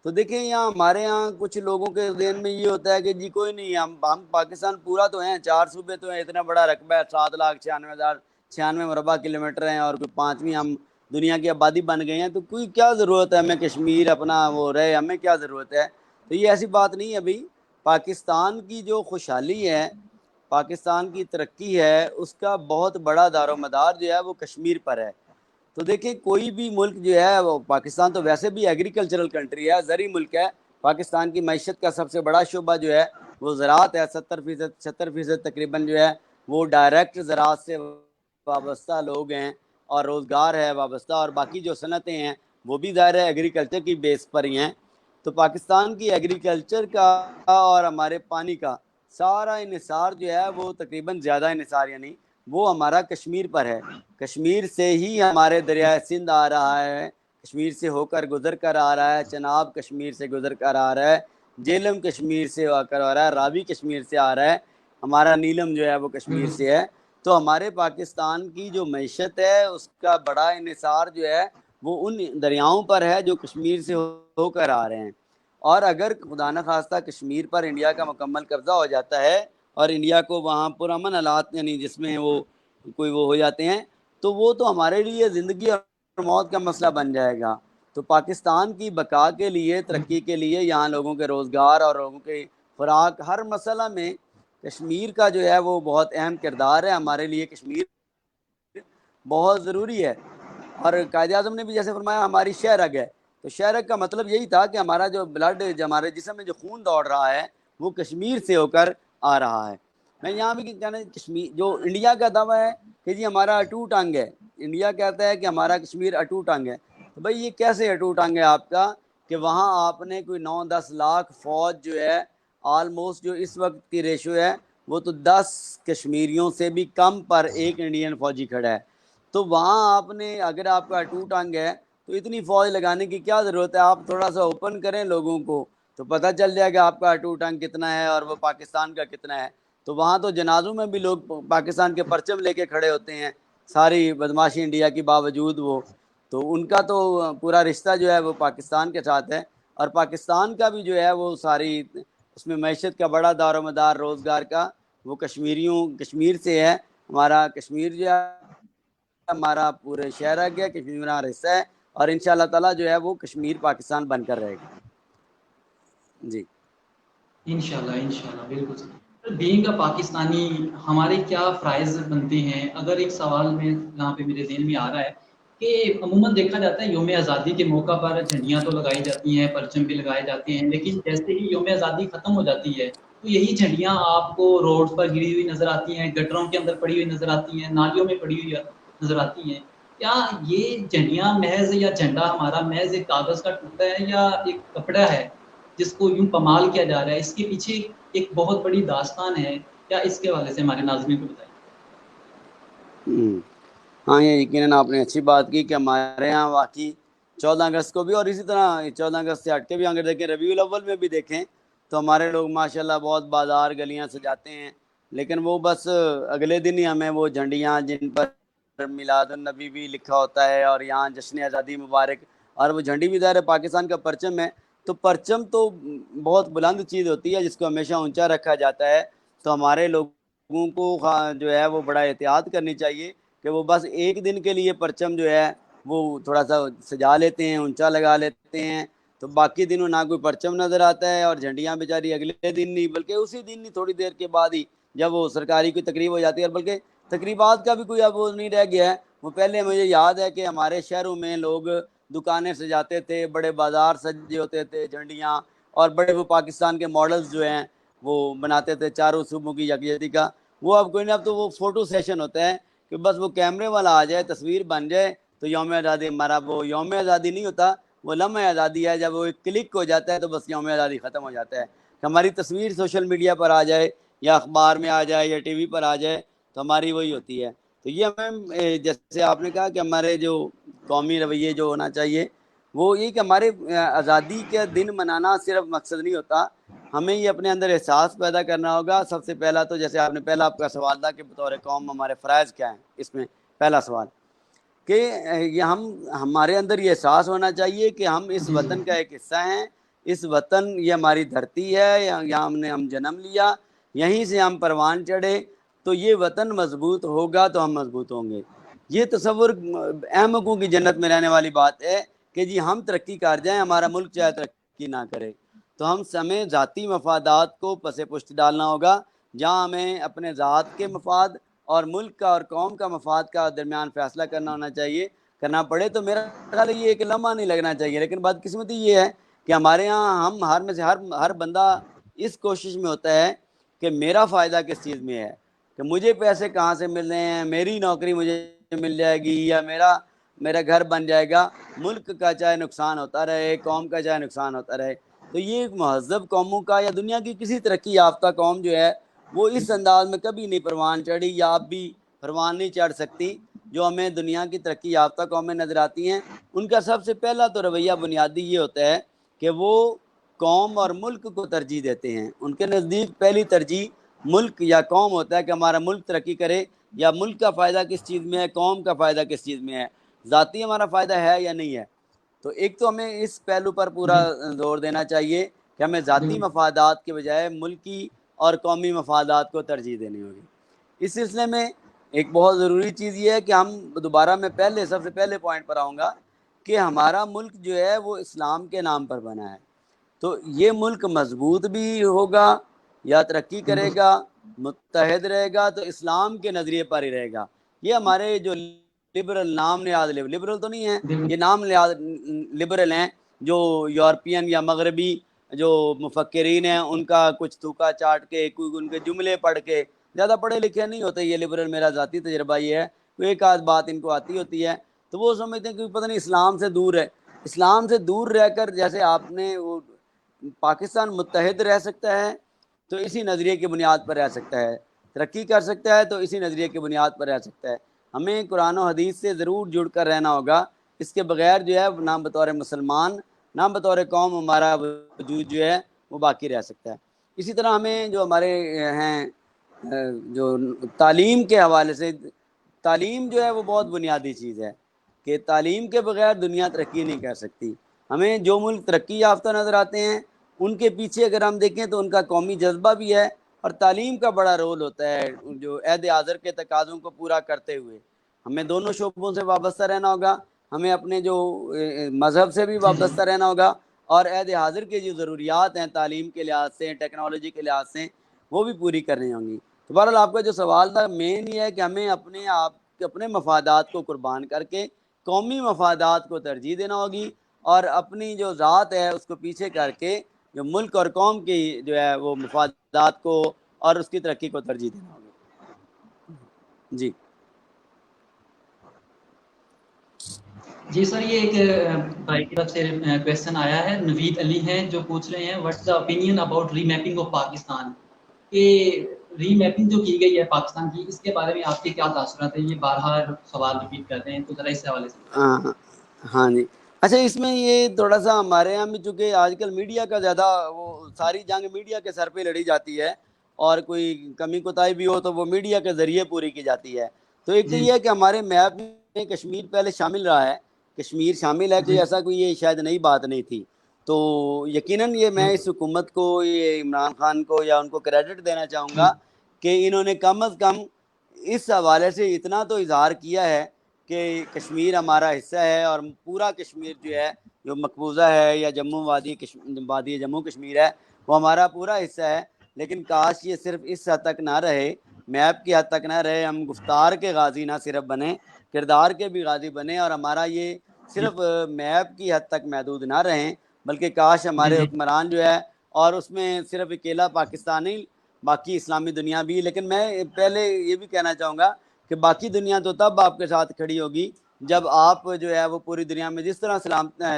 تو دیکھیں یہاں ہمارے یہاں کچھ لوگوں کے ذہن میں یہ ہوتا ہے کہ جی کوئی نہیں، ہم پاکستان پورا تو ہیں، 4 صوبے تو ہیں، اتنا بڑا رقبہ ہے، 7,96,096 مربع کلومیٹر ہیں، اور کوئی 5ویں ہم دنیا کی آبادی بن گئے ہیں، تو کوئی کیا ضرورت ہے ہمیں کشمیر اپنا وہ رہے، ہمیں کیا ضرورت ہے. تو یہ ایسی بات نہیں ہے. ابھی پاکستان کی جو خوشحالی ہے، پاکستان کی ترقی ہے، اس کا بہت بڑا دار و مدار جو ہے وہ کشمیر پر ہے. تو دیکھیں کوئی بھی ملک جو ہے، وہ پاکستان تو ویسے بھی ایگریکلچرل کنٹری ہے، زرعی ملک ہے. پاکستان کی معیشت کا سب سے بڑا شعبہ جو ہے وہ زراعت ہے. 70% تقریباً جو ہے وہ ڈائریکٹ زراعت سے وابستہ لوگ ہیں اور روزگار ہے وابستہ، اور باقی جو صنعتیں ہیں وہ بھی ظاہر ہے ایگریکلچر کی بیس پر ہی ہیں. تو پاکستان کی ایگریکلچر کا اور ہمارے پانی کا سارا انحصار جو ہے وہ تقریباً زیادہ انحصار یعنی وہ ہمارا کشمیر پر ہے. کشمیر سے ہی ہمارے دریائے سندھ آ رہا ہے، کشمیر سے ہو کر گزر کر آ رہا ہے، چناب کشمیر سے گزر کر آ رہا ہے، جیلم کشمیر سے آ کر آ رہا ہے، راوی کشمیر سے آ رہا ہے، ہمارا نیلم جو ہے وہ کشمیر سے ہے. تو ہمارے پاکستان کی جو معیشت ہے اس کا بڑا انحصار جو ہے وہ ان دریاؤں پر ہے جو کشمیر سے ہو کر آ رہے ہیں. اور اگر خدا نہ خواستہ کشمیر پر انڈیا کا مکمل قبضہ ہو جاتا ہے اور انڈیا کو وہاں پرامن حالات یعنی جس میں وہ کوئی وہ ہو جاتے ہیں، تو وہ تو ہمارے لیے زندگی اور موت کا مسئلہ بن جائے گا. تو پاکستان کی بقا کے لیے، ترقی کے لیے، یہاں لوگوں کے روزگار اور لوگوں کے خوراک ہر مسئلہ میں کشمیر کا جو ہے وہ بہت اہم کردار ہے. ہمارے لیے کشمیر بہت ضروری ہے. اور قائد اعظم نے بھی جیسے فرمایا ہماری شہرگ ہے. تو شہرک کا مطلب یہی تھا کہ ہمارا جو بلڈ ہمارے جسم میں جو خون دوڑ رہا ہے وہ کشمیر سے ہو کر آ رہا ہے. میں یہاں بھی کہنا کشمیر جو انڈیا کا دعویٰ ہے کہ جی ہمارا اٹوٹ انگ ہے, انڈیا کہتا ہے کہ ہمارا کشمیر اٹوٹ انگ ہے, تو بھائی یہ کیسے اٹوٹ انگ ہے آپ کا کہ وہاں آپ نے کوئی 9-10 لاکھ فوج جو ہے آلموسٹ جو اس وقت کی ریشو ہے وہ تو 10 کشمیریوں سے بھی کم پر ایک انڈین فوجی کھڑا ہے. تو وہاں آپ نے اگر آپ کا اٹوٹ انگ ہے تو اتنی فوج لگانے کی کیا ضرورت ہے؟ آپ تھوڑا سا اوپن کریں لوگوں کو تو پتہ چل جائے گا آپ کا اٹوٹ انگ کتنا ہے اور وہ پاکستان کا کتنا ہے. تو وہاں تو جنازوں میں بھی لوگ پاکستان کے پرچم لے کے کھڑے ہوتے ہیں ساری بدماشی انڈیا کی باوجود, وہ تو ان کا تو پورا رشتہ جو ہے وہ پاکستان کے ساتھ ہے, اور پاکستان کا بھی جو ہے وہ ساری اس میں معیشت کا بڑا دار و مدار روزگار کا وہ کشمیر سے ہے. ہمارا کشمیر جو ہے ہمارا پورے شہر آ گیا, کشمیر میں ہمارا حصہ ہے, اور ان شاء اللہ تعالیٰ جو ہے وہ کشمیر پاکستان بن کر رہے گا. جی انشاءاللہ بالکل صحیح. بینگ اے پاکستانی ہمارے کیا فرائض بنتے ہیں؟ اگر ایک سوال میں یہاں پہ میرے ذہن میں آ رہا ہے کہ عموماً دیکھا جاتا ہے یوم آزادی کے موقع پر جھنڈیاں تو لگائی جاتی ہیں, پرچم بھی لگائے جاتے ہیں, لیکن جیسے ہی یوم آزادی ختم ہو جاتی ہے تو یہی جھنڈیاں آپ کو روڈ پر گری ہوئی نظر آتی ہیں, گٹروں کے اندر پڑی ہوئی نظر آتی ہیں, نالیوں میں پڑی ہوئی نظر آتی ہیں. کیا یہ جھنڈیاں محض یا جھنڈا ہمارا محض ایک کاغذ کا ٹکڑا ہے یا ایک کپڑا ہے جس کو یوں پمال کیا جا رہا ہے؟ اس کے پیچھے ایک بہت بڑی داستان ہے, کیا اس کے حوالے سے ہمارے ناظرین کو بتائیں. ہاں یہ یقیناً آپ نے اچھی بات کی کہ ہمارے یہاں واقعی 14 اگست کو بھی, اور اسی طرح 14 اگست سے ہٹ کے بھی اگر دیکھیں ربیع الاول میں بھی دیکھیں تو ہمارے لوگ ماشاءاللہ بہت بازار گلیاں سجاتے ہیں, لیکن وہ بس اگلے دن ہی ہمیں وہ جھنڈیاں جن پر میلاد النبی بھی لکھا ہوتا ہے اور یہاں جشن آزادی مبارک, اور وہ جھنڈی بھی ظاہر ہے پاکستان کا پرچم ہے, تو پرچم تو بہت بلند چیز ہوتی ہے جس کو ہمیشہ اونچا رکھا جاتا ہے. تو ہمارے لوگوں کو جو ہے وہ بڑا احتیاط کرنی چاہیے کہ وہ بس ایک دن کے لیے پرچم جو ہے وہ تھوڑا سا سجا لیتے ہیں, اونچا لگا لیتے ہیں, تو باقی دنوں نہ کوئی پرچم نظر آتا ہے, اور جھنڈیاں بیچاری اگلے دن نہیں بلکہ اسی دن نہیں تھوڑی دیر کے بعد ہی جب وہ سرکاری کوئی تقریب ہو جاتی ہے, اور بلکہ تقریبات کا بھی کوئی اب وہ نہیں رہ گیا ہے. وہ پہلے مجھے یاد ہے کہ ہمارے شہروں میں لوگ دکانیں سجاتے تھے, بڑے بازار سجے ہوتے تھے, جھنڈیاں اور بڑے وہ پاکستان کے ماڈلز جو ہیں وہ بناتے تھے چاروں صوبوں کی یکجہتی کا. وہ اب کوئی نہیں, اب تو وہ فوٹو سیشن ہوتا ہے کہ بس وہ کیمرے والا آ جائے, تصویر بن جائے تو یوم آزادی ہمارا. وہ یوم آزادی نہیں ہوتا, وہ لمحہ آزادی ہے. جب وہ ایک کلک ہو جاتا ہے تو بس یوم آزادی ختم ہو جاتا ہے. کہ ہماری تصویر سوشل میڈیا پر آ جائے یا اخبار میں آ جائے یا ٹی وی پر آ جائے تو ہماری وہی ہوتی ہے. تو یہ ہمیں جیسے آپ نے کہا کہ ہمارے جو قومی رویے جو ہونا چاہیے وہ یہ کہ ہمارے آزادی کے دن منانا صرف مقصد نہیں ہوتا, ہمیں یہ اپنے اندر احساس پیدا کرنا ہوگا. سب سے پہلا تو جیسے آپ نے پہلا آپ کا سوال تھا کہ بطور قوم ہمارے فرائض کیا ہیں, اس میں پہلا سوال کہ یہ ہمارے اندر یہ احساس ہونا چاہیے کہ ہم اس جی وطن کا ایک حصہ ہیں. اس وطن یہ ہماری دھرتی ہے, یہاں ہم جنم لیا, یہیں سے ہم پروان چڑھے, تو یہ وطن مضبوط ہوگا تو ہم مضبوط ہوں گے. یہ تصور احمقوں کی جنت میں رہنے والی بات ہے کہ جی ہم ترقی کر جائیں, ہمارا ملک چاہے ترقی نہ کرے. تو ہمیں ذاتی مفادات کو پس پشت ڈالنا ہوگا, جہاں ہمیں اپنے ذات کے مفاد اور ملک کا اور قوم کا مفاد کا درمیان فیصلہ کرنا پڑے. تو میرا خیال ہے یہ ایک لمحہ نہیں لگنا چاہیے. لیکن بدقسمتی یہ ہے کہ ہمارے یہاں ہم ہر بندہ اس کوشش میں ہوتا ہے کہ میرا فائدہ کس چیز میں ہے, کہ مجھے پیسے کہاں سے مل رہے ہیں, میری نوکری مجھے مل جائے گی یا میرا گھر بن جائے گا. ملک کا چاہے نقصان ہوتا رہے, قوم کا چاہے نقصان ہوتا رہے. تو یہ ایک مہذب قوموں کا یا دنیا کی کسی ترقی یافتہ قوم جو ہے وہ اس انداز میں کبھی نہیں پروان چڑھی, یا اب بھی پروان نہیں چڑھ سکتی. جو ہمیں دنیا کی ترقی یافتہ قومیں نظر آتی ہیں ان کا سب سے پہلا تو رویہ بنیادی یہ ہوتا ہے کہ وہ قوم اور ملک کو ترجیح دیتے ہیں. ان کے نزدیک پہلی ترجیح ملک یا قوم ہوتا ہے کہ ہمارا ملک ترقی کرے, یا ملک کا فائدہ کس چیز میں ہے, قوم کا فائدہ کس چیز میں ہے, ذاتی ہمارا فائدہ ہے یا نہیں ہے. تو ایک تو ہمیں اس پہلو پر پورا جی زور دینا چاہیے کہ ہمیں ذاتی بالکل مفادات کے بجائے ملکی اور قومی مفادات کو ترجیح دینی ہوگی. اس سلسلے میں ایک بہت ضروری چیز یہ ہے کہ ہم دوبارہ میں سب سے پہلے پوائنٹ پر آؤں گا کہ ہمارا ملک جو ہے وہ اسلام کے نام پر بنا ہے. تو یہ ملک مضبوط بھی ہوگا یا ترقی کرے بالکل گا, متحد رہے گا تو اسلام کے نظریے پر ہی رہے گا. یہ ہمارے جو لبرل نام نہاد لبرل تو نہیں ہے, بالکل یہ نام نہاد لبرل ہیں, جو یورپین یا مغربی جو مفکرین ہیں ان کا کچھ تھوکا چاٹ کے کوئی ان کے جملے پڑھ کے، زیادہ پڑھے لکھے نہیں ہوتے یہ لبرل، میرا ذاتی تجربہ یہ ہے، کوئی ایک آدھ بات ان کو آتی ہوتی ہے تو وہ سمجھتے ہیں کہ پتہ نہیں اسلام سے دور ہے. اسلام سے دور رہ کر جیسے آپ نے وہ پاکستان متحد رہ سکتا ہے تو اسی نظریے کی بنیاد پر رہ سکتا ہے، ترقی کر سکتا ہے تو اسی نظریے کی بنیاد پر رہ سکتا ہے. ہمیں قرآن و حدیث سے ضرور جڑ کر رہنا ہوگا، اس کے بغیر جو ہے نہ بطور مسلمان نہ بطور قوم ہمارا وجود جو ہے وہ باقی رہ سکتا ہے. اسی طرح ہمیں جو ہمارے ہیں جو تعلیم کے حوالے سے، تعلیم جو ہے وہ بہت بنیادی چیز ہے کہ تعلیم کے بغیر دنیا ترقی نہیں کر سکتی. ہمیں جو ملک ترقی یافتہ نظر آتے ہیں ان کے پیچھے اگر ہم دیکھیں تو ان کا قومی جذبہ بھی ہے اور تعلیم کا بڑا رول ہوتا ہے جو عہد حاضر کے تقاضوں کو پورا کرتے ہوئے. ہمیں دونوں شعبوں سے وابستہ رہنا ہوگا، ہمیں اپنے جو مذہب سے بھی جی جی وابستہ رہنا ہوگا اور عہد حاضر کی جو ضروریات ہیں تعلیم کے لحاظ سے، ٹیکنالوجی کے لحاظ سے، وہ بھی پوری کرنی ہوں گی. تو بہرحال آپ کا جو سوال تھا مین یہ ہے کہ ہمیں اپنے مفادات کو قربان کر کے قومی مفادات کو ترجیح دینا ہوگی اور اپنی جو ذات ہے اس کو پیچھے کر کے جو ملک اور قوم کی جو ہے وہ مفادات کو اور اس کی ترقی کو ترجیح دینا ہوگی. جی جی سر، یہ ایک بھائی کی طرف سے کویشچن آیا ہے، نوید علی ہیں جو پوچھ رہے ہیں what's the opinion about remapping of Pakistan, کہ ری میپنگ جو کی گئی ہے پاکستان کی، اس کے بارے میں آپ کے کیا تاثرات ہیں؟ یہ بارہا سوال ریپیٹ کرتے ہیں، تو ذرا اس حوالے سے. ہاں جی. اچھا، اس میں یہ تھوڑا سا ہمارے یہاں بھی چونکہ آج کل میڈیا کا زیادہ وہ ساری جنگ میڈیا کے سر پہ لڑی جاتی ہے اور کوئی کمی کوتاہی بھی ہو تو وہ میڈیا کے ذریعے پوری کی جاتی ہے. تو ایک تو جی یہ ہے کہ ہمارے میپ میں کشمیر پہلے شامل رہا ہے، کشمیر شامل ہے، کوئی جی ایسا کوئی یہ شاید نئی بات نہیں تھی. تو یقیناً یہ میں اس حکومت کو، یہ عمران خان کو یا ان کو کریڈٹ دینا چاہوں گا کہ انہوں نے کم از کم اس حوالے سے اتنا تو اظہار کیا ہے کہ کشمیر ہمارا حصہ ہے اور پورا کشمیر جو ہے جو مقبوضہ ہے یا وادی جموں کشمیر ہے وہ ہمارا پورا حصہ ہے. لیکن کاش یہ صرف اس حد تک نہ رہے، میپ کی حد تک نہ رہے، ہم گفتار کے غازی نہ صرف بنے، کردار کے بھی غازی بنے اور ہمارا یہ صرف میپ کی حد تک محدود نہ رہیں، بلکہ کاش جی ہمارے جی حکمران جو ہے اور اس میں صرف اکیلا پاکستانی، باقی اسلامی دنیا بھی. لیکن میں پہلے یہ بھی کہنا چاہوں گا کہ باقی دنیا تو تب آپ کے ساتھ کھڑی ہوگی جب آپ جو ہے وہ پوری دنیا میں، جس طرح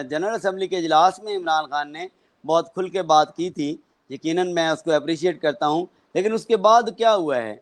جنرل اسمبلی کے اجلاس میں عمران خان نے بہت کھل کے بات کی تھی، یقیناً میں اس کو اپریشیٹ کرتا ہوں، لیکن اس کے بعد کیا ہوا ہے؟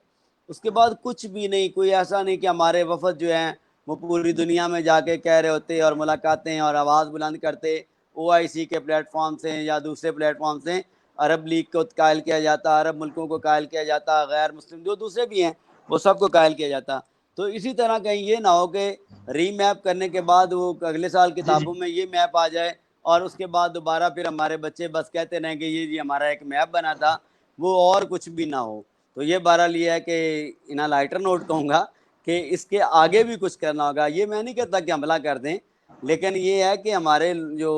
اس کے بعد کچھ بھی نہیں. کوئی ایسا نہیں کہ ہمارے وفد جو ہیں وہ پوری دنیا میں جا کے کہہ رہے ہوتے اور ملاقاتیں اور آواز بلند کرتے، OIC کے پلیٹ فارم سے یا دوسرے پلیٹ فارم سے عرب لیگ کو قائل کیا جاتا، عرب ملکوں کو قائل کیا جاتا، غیر مسلم جو دوسرے بھی ہیں وہ سب کو قائل کیا جاتا. تو اسی طرح کہیں یہ نہ ہو کہ ری میپ کرنے کے بعد وہ اگلے سال جی جی کتابوں میں یہ میپ آ جائے اور اس کے بعد دوبارہ پھر ہمارے بچے بس کہتے رہیں کہ یہ جی ہمارا ایک میپ بنا تھا، وہ اور کچھ بھی نہ ہو. تو یہ بہرحال یہ ہے کہ انہا لائٹر نوٹ کہوں گا کہ اس کے آگے بھی کچھ کرنا ہوگا. یہ میں نہیں کہتا کہ حملہ کر دیں، لیکن یہ ہے کہ ہمارے جو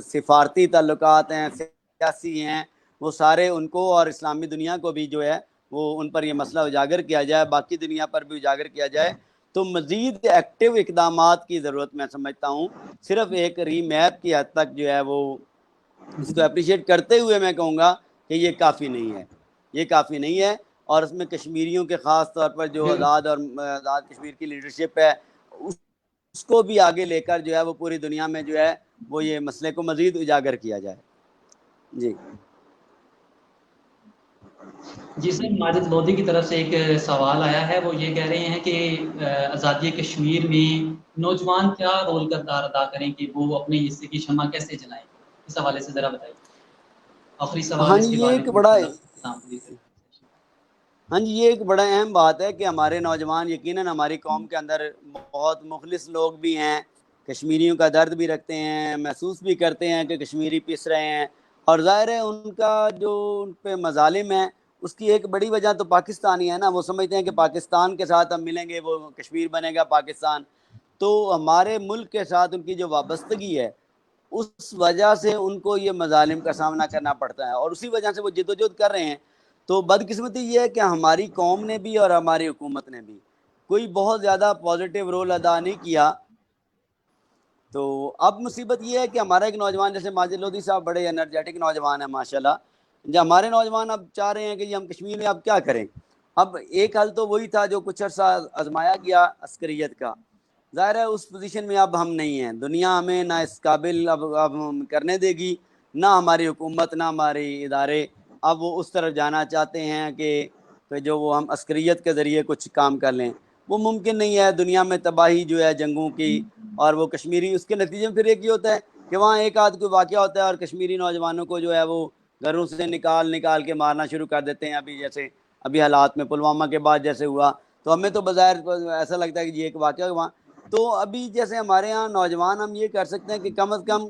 سفارتی تعلقات ہیں، سیاسی ہیں، وہ سارے ان کو اور اسلامی دنیا کو بھی جو ہے وہ ان پر یہ مسئلہ اجاگر کیا جائے، باقی دنیا پر بھی اجاگر کیا جائے. تو مزید ایکٹیو اقدامات کی ضرورت میں سمجھتا ہوں. صرف ایک ری میپ کی حد تک جو ہے وہ اس کو اپریشیٹ کرتے ہوئے میں کہوں گا کہ یہ کافی نہیں ہے، یہ کافی نہیں ہے. اور اس میں کشمیریوں کے خاص طور پر جو آزاد کشمیر کی لیڈرشپ ہے اس کو بھی آگے لے کر جو ہے وہ پوری دنیا میں جو ہے وہ یہ مسئلے کو مزید اجاگر کیا جائے. جی جی سر، ماجد لودھی کی طرف سے ایک سوال آیا ہے، وہ یہ کہہ رہے ہیں کہ آزادی کشمیر میں نوجوان کیا رول کردار ادا کریں کہ وہ اپنے حصے کی شمع کیسے جلائیں؟ اس حوالے سے ذرا بتائیے. آخری سوال ہاں اس جی، کے یہ بعد ایک بڑا اختتام ہوگی. ہاں جی، یہ ایک بڑا اہم بات ہے کہ ہمارے نوجوان یقیناً ہماری قوم کے اندر بہت مخلص لوگ بھی ہیں، کشمیریوں کا درد بھی رکھتے ہیں، محسوس بھی کرتے ہیں کہ کشمیری پس رہے ہیں. اور ظاہر ہے ان کا جو ان پہ مظالم ہے اس کی ایک بڑی وجہ تو پاکستانی ہے نا. وہ سمجھتے ہیں کہ پاکستان کے ساتھ ہم ملیں گے وہ کشمیر بنے گا پاکستان. تو ہمارے ملک کے ساتھ ان کی جو وابستگی ہے اس وجہ سے ان کو یہ مظالم کا سامنا کرنا پڑتا ہے اور اسی وجہ سے وہ جدوجہد کر رہے ہیں. تو بدقسمتی یہ ہے کہ ہماری قوم نے بھی اور ہماری حکومت نے بھی کوئی بہت زیادہ پازیٹیو رول ادا نہیں کیا تو اب مصیبت یہ ہے کہ ہمارا ایک نوجوان جیسے ماجد لودھی صاحب بڑے انرجیٹک نوجوان ہیں ماشاءاللہ، جو ہمارے نوجوان اب چاہ رہے ہیں کہ جی ہم کشمیر میں اب کیا کریں. اب ایک حل تو وہی تھا جو کچھ عرصہ آزمایا گیا عسکریت کا. ظاہر ہے اس پوزیشن میں اب ہم نہیں ہیں، دنیا ہمیں نہ اس قابل اب کرنے دے گی، نہ ہماری حکومت نہ ہمارے ادارے اب وہ اس طرف جانا چاہتے ہیں کہ جو وہ ہم عسکریت کے ذریعے کچھ کام کر لیں. وہ ممکن نہیں ہے. دنیا میں تباہی جو ہے جنگوں کی، اور وہ کشمیری اس کے نتیجے میں پھر ایک یہ ہوتا ہے کہ وہاں ایک آدھ کوئی واقعہ ہوتا ہے اور کشمیری نوجوانوں کو جو ہے وہ گھروں سے نکال کے مارنا شروع کر دیتے ہیں. ابھی جیسے ابھی حالات میں پلوامہ کے بعد جیسے ہوا، تو ہمیں تو بظاہر ایسا لگتا ہے کہ یہ ایک واقعہ ہوا. تو ابھی جیسے ہمارے ہاں نوجوان ہم یہ کر سکتے ہیں کہ کم از کم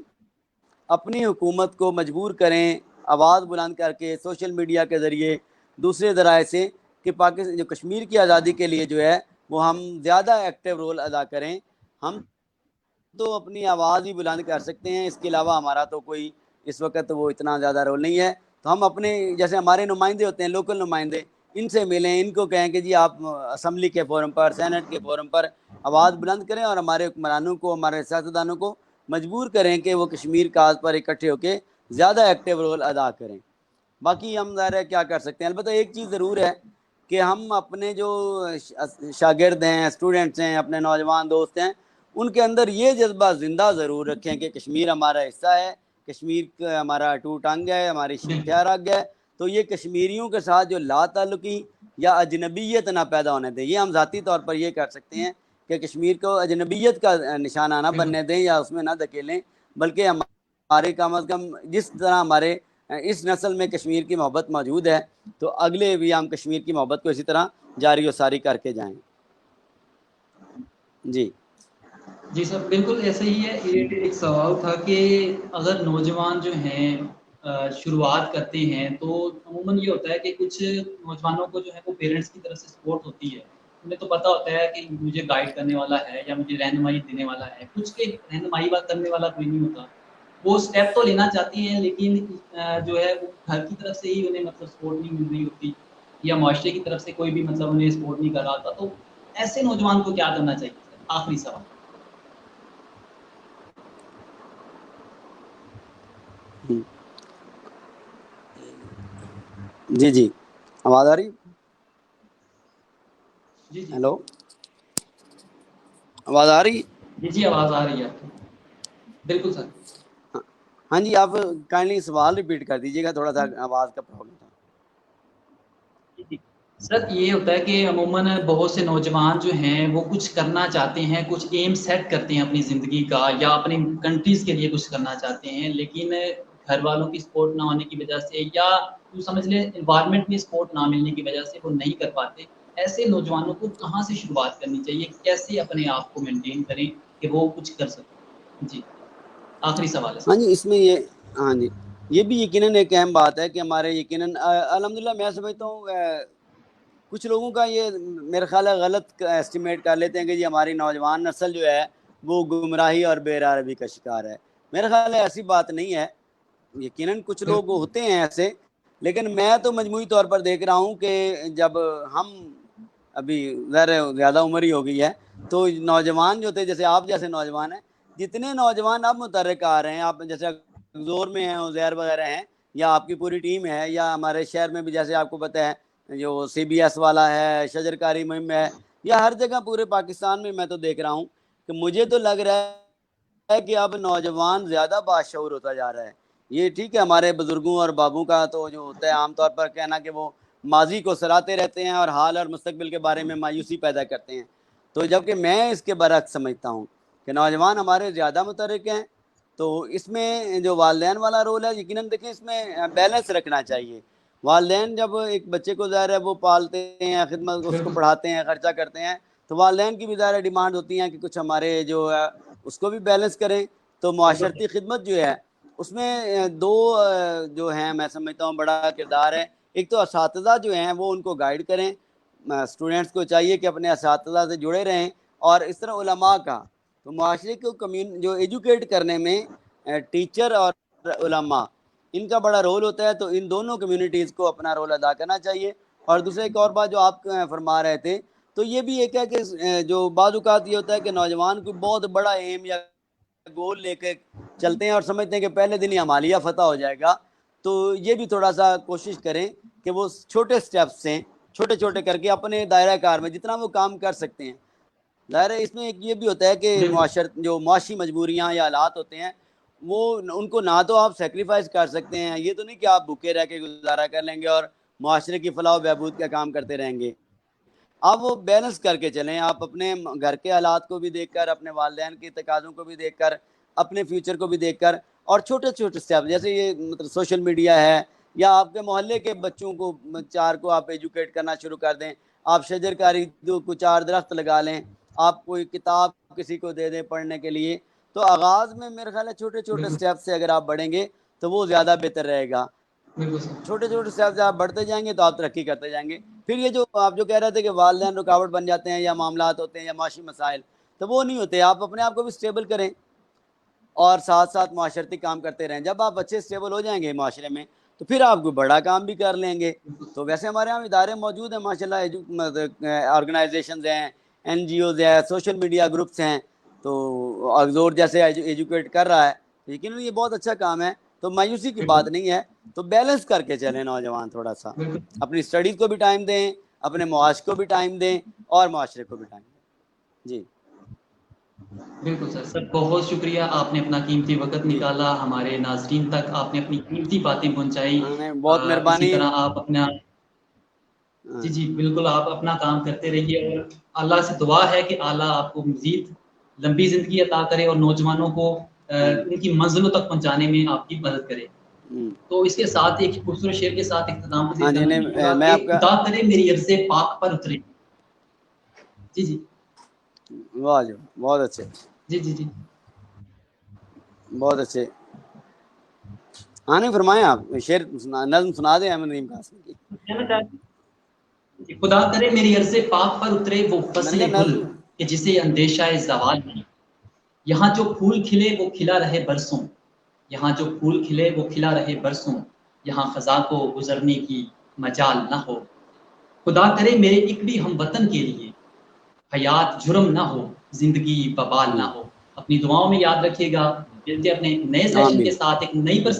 اپنی حکومت کو مجبور کریں آواز بلند کر کے سوشل میڈیا کے ذریعے دوسرے ذرائع سے کہ پاکستان جو کشمیر کی آزادی کے لیے جو ہے وہ ہم زیادہ ایکٹیو رول ادا کریں. ہم تو اپنی آواز ہی بلند کر سکتے ہیں، اس کے علاوہ ہمارا تو کوئی اس وقت وہ اتنا زیادہ رول نہیں ہے. تو ہم اپنے جیسے ہمارے نمائندے ہوتے ہیں لوکل نمائندے، ان سے ملیں، ان کو کہیں کہ جی آپ اسمبلی کے فورم پر سینٹ کے فورم پر آواز بلند کریں اور ہمارے حکمرانوں کو ہمارے سیاستدانوں کو مجبور کریں کہ وہ کشمیر کاز پر اکٹھے ہو کے زیادہ ایکٹیو رول ادا کریں. باقی ہم ظاہر ہے کیا کر سکتے ہیں. البتہ ایک چیز ضرور ہے کہ ہم اپنے جو شاگرد ہیں، اسٹوڈنٹس ہیں، اپنے نوجوان دوست ہیں، ان کے اندر یہ جذبہ زندہ ضرور رکھیں کہ کشمیر ہمارا حصہ ہے، کشمیر کا ہمارا ٹوٹ انگ ہے، ہماری شکھیا رگ ہے. تو یہ کشمیریوں کے ساتھ جو لا تعلقی یا اجنبیت نہ پیدا ہونے دیں. یہ ہم ذاتی طور پر یہ کر سکتے ہیں کہ کشمیر کو اجنبیت کا نشانہ نہ بننے دیں یا اس میں نہ دھکیلیں، بلکہ ہمارے کم از کم جس طرح ہمارے اس نسل میں کشمیر کی محبت موجود ہے تو اگلے بھی ہم کشمیر کی محبت کو اسی طرح جاری و ساری کر کے جائیں. جی سر بالکل ایسا ہی ہے. ایک سوال تھا کہ اگر نوجوان جو ہیں شروعات کرتے ہیں تو عموماً یہ ہوتا ہے کہ کچھ نوجوانوں کو جو ہے وہ پیرنٹس کی طرف سے سپورٹ ہوتی ہے، انہیں تو پتا ہوتا ہے کہ مجھے گائیڈ کرنے والا ہے یا مجھے رہنمائی دینے والا ہے. کچھ کے رہنمائی کرنے والا کوئی نہیں ہوتا. وہ اسٹیپ تو لینا چاہتی ہیں لیکن جو ہے وہ گھر کی طرف سے ہی انہیں مطلب سپورٹ نہیں مل رہی ہوتی یا معاشرے کی طرف سے کوئی بھی مطلب انہیں سپورٹ نہیں کر رہا ہوتا. تو ایسے نوجوان کو کیا کرنا چاہیے سر؟ آخری سوال. جی آواز آ رہی؟ جی ہیلو، آواز آ رہی؟ جی آواز آ رہی ہے آپ کی. بالکل سر. ہاں جی، آپ کائنڈلی سوال ریپیٹ کر دیجیے گا، تھوڑا سا آواز کا پرابلم تھا. سر یہ ہوتا ہے کہ عموماً بہت سے نوجوان جو ہیں وہ کچھ کرنا چاہتے ہیں، کچھ ایم سیٹ کرتے ہیں اپنی زندگی کا یا اپنی کنٹریز کے لیے کچھ کرنا چاہتے ہیں، لیکن گھر والوں کی سپورٹ نہ ہونے کی وجہ سے یا سمجھ لیں انوائرمنٹ میں سپورٹ نہ ملنے کی وجہ سے وہ نہیں کر پاتے. ایسے نوجوانوں کو کہاں سے شروعات کرنی چاہیے؟ کیسے اپنے آپ کو مینٹین کریں کہ وہ کچھ کر سکیں؟ جی آخری سوال ہے سر. ہاں جی، اس میں یہ بھی یقیناً ایک اہم بات ہے کہ ہمارے یقیناً الحمدللہ میں سمجھتا ہوں کچھ لوگوں کا یہ میرا خیال ہے غلط ایسٹیمیٹ کر لیتے ہیں کہ جی ہماری نوجوان نسل جو ہے وہ گمراہی اور بے راہی کا شکار ہے. میرا خیال ہے ایسی بات نہیں ہے. یقیناً کچھ لوگ ہوتے ہیں ایسے، لیکن میں تو مجموعی طور پر دیکھ رہا ہوں کہ جب ہم ابھی زیادہ عمر ہی ہو گئی ہے تو نوجوان جو تھے جیسے آپ جیسے نوجوان ہیں، جتنے نوجوان اب متحرک آ رہے ہیں، آپ جیسے زور میں ہیں، عزیر وغیرہ ہیں، یا آپ کی پوری ٹیم ہے، یا ہمارے شہر میں بھی جیسے آپ کو پتہ ہے جو سی بی ایس والا ہے، شجرکاری مہم ہے، یا ہر جگہ پورے پاکستان میں تو دیکھ رہا ہوں کہ مجھے تو لگ رہا ہے کہ اب نوجوان زیادہ باشعور ہوتا جا رہا ہے. یہ ٹھیک ہے ہمارے بزرگوں اور بابوں کا تو جو ہوتا ہے عام طور پر کہنا کہ وہ ماضی کو سراتے رہتے ہیں اور حال اور مستقبل کے بارے میں مایوسی پیدا کرتے ہیں. تو جبکہ میں اس کے برعکس سمجھتا ہوں کہ نوجوان ہمارے زیادہ متحرک ہیں. تو اس میں جو والدین والا رول ہے یقیناً دیکھیں اس میں بیلنس رکھنا چاہیے. والدین جب ایک بچے کو ظاہر ہے وہ پالتے ہیں، خدمت اس کو بالکل پڑھاتے ہیں، خرچہ کرتے ہیں، تو والدین کی بھی ظاہر ڈیمانڈ ہوتی ہیں کہ کچھ ہمارے جو ہے اس کو بھی بیلنس کریں. تو بالکل معاشرتی خدمت جو ہے اس میں دو جو ہیں میں سمجھتا ہوں بڑا کردار ہے. ایک تو اساتذہ جو ہیں وہ ان کو گائیڈ کریں، اسٹوڈنٹس کو چاہیے کہ اپنے اساتذہ سے جڑے رہیں، اور اس طرح علماء کا تو معاشرے کو جو ایجوکیٹ کرنے میں ٹیچر اور علماء ان کا بڑا رول ہوتا ہے. تو ان دونوں کمیونٹیز کو اپنا رول ادا کرنا چاہیے. اور دوسرا ایک اور بات جو آپ فرما رہے تھے تو یہ بھی ایک ہے کہ جو بعض اوقات یہ ہوتا ہے کہ نوجوان کو بہت بڑا ایم یا گول لے کے چلتے ہیں اور سمجھتے ہیں کہ پہلے دن ہی ہمالیہ فتح ہو جائے گا. تو یہ بھی تھوڑا سا کوشش کریں کہ وہ چھوٹے سٹیپس ہیں, چھوٹے چھوٹے کر کے اپنے دائرہ کار میں جتنا وہ کام کر سکتے ہیں. ظاہر ہے اس میں ایک یہ بھی ہوتا ہے کہ جو معاشی مجبوریاں یا حالات ہوتے ہیں وہ ان کو نہ تو آپ سیکریفائز کر سکتے ہیں, یہ تو نہیں کہ آپ بھوکے رہ کے گزارا کر لیں گے اور معاشرے کی فلاح و بہبود کا کام کرتے رہیں گے. آپ وہ بیلنس کر کے چلیں, آپ اپنے گھر کے حالات کو بھی دیکھ کر, اپنے والدین کے تقاضوں کو بھی دیکھ کر, اپنے فیوچر کو بھی دیکھ کر, اور چھوٹے چھوٹے اسٹیپ جیسے یہ مطلب سوشل میڈیا ہے یا آپ کے محلے کے بچوں کو 4 کو آپ ایجوکیٹ کرنا شروع کر دیں, آپ شجر کاری کو 4 درخت لگا لیں, آپ کوئی کتاب کسی کو دے دیں پڑھنے کے لیے. تو آغاز میں میرا خیال ہے چھوٹے چھوٹے اسٹیپ سے اگر آپ بڑھیں گے تو وہ زیادہ بہتر رہے گا. چھوٹے چھوٹے اسٹیپ سے آپ بڑھتے جائیں گے تو آپ ترقی کرتے جائیں گے. پھر یہ جو آپ جو کہہ رہے تھے کہ والدین رکاوٹ بن جاتے ہیں یا معاملات ہوتے ہیں یا معاشی مسائل, تو وہ نہیں ہوتے. آپ اپنے آپ کو بھی اسٹیبل کریں اور ساتھ ساتھ معاشرتی کام کرتے رہیں. جب آپ اچھے اسٹیبل ہو جائیں گے معاشرے میں تو پھر آپ کوئی بڑا کام بھی کر لیں گے. تو ویسے ہمارے یہاں ادارے موجود ہیں ماشاء اللہ, آرگنائزیشنز ہیں, این جی اوز ہیں, سوشل میڈیا گروپس ہیں. تو اغزور جیسے ایجوکیٹ کر رہا ہے, لیکن یہ بہت اچھا کام ہے. تو مایوسی کی بات نہیں ہے, تو بیلنس کر کے چلیں نوجوان, تھوڑا سا اپنی اسٹڈیز کو بھی ٹائم دیں, اپنے معاش کو بھی ٹائم دیں اور معاشرے کو بھی ٹائم دیں. جی بالکل سر, بہت شکریہ, آپ نے اپنا قیمتی وقت جی نکالا, ہمارے ناظرین تک آپ نے اپنی قیمتی باتیں پہنچائی. بہت اسی مہربانی. طرح آپ اپنا جی بالکل آپ اپنا کام کرتے رہیے, اور اللہ سے دعا ہے کہ اللہ آپ کو مزید لمبی زندگی عطا کرے اور نوجوانوں کو ان کی منزلوں تک پہنچانے میں آپ کی مدد کرے. تو اس کے ساتھ ایک خوبصورت شعر کے ساتھ اختتام کو ہاں دیتا جی, ہوں نہیں میں کہ آپ کا خدا کرے میری عرض پاک پر اترے. جی جی واہ جی, بہت اچھے, جی جی جی بہت اچھے. ہاں نہیں فرمائیں, آپ شعر نظم سنا دیں احمد نعیم قاسمی کی. خدا کرے میری عرض پاک پر اترے وہ میں نے فصل کہا گل نظم. کہ جسے اندیشہ زوال نہیں. یہاں جو پھول کھلے وہ کھلا رہے برسوں, یہاں جو پھول کھلے وہ کھلا رہے برسوں, یہاں خزاں کو گزرنے کی مجال نہ ہو. خدا کرے میرے ایک بھی ہم وطن کے لیے حیات جرم نہ ہو, زندگی ببال نہ ہو. اپنی دعاؤں میں یاد رکھیے گا. ملتے اپنے نئے سیشن کے آمین. ساتھ ایک نئی پرسن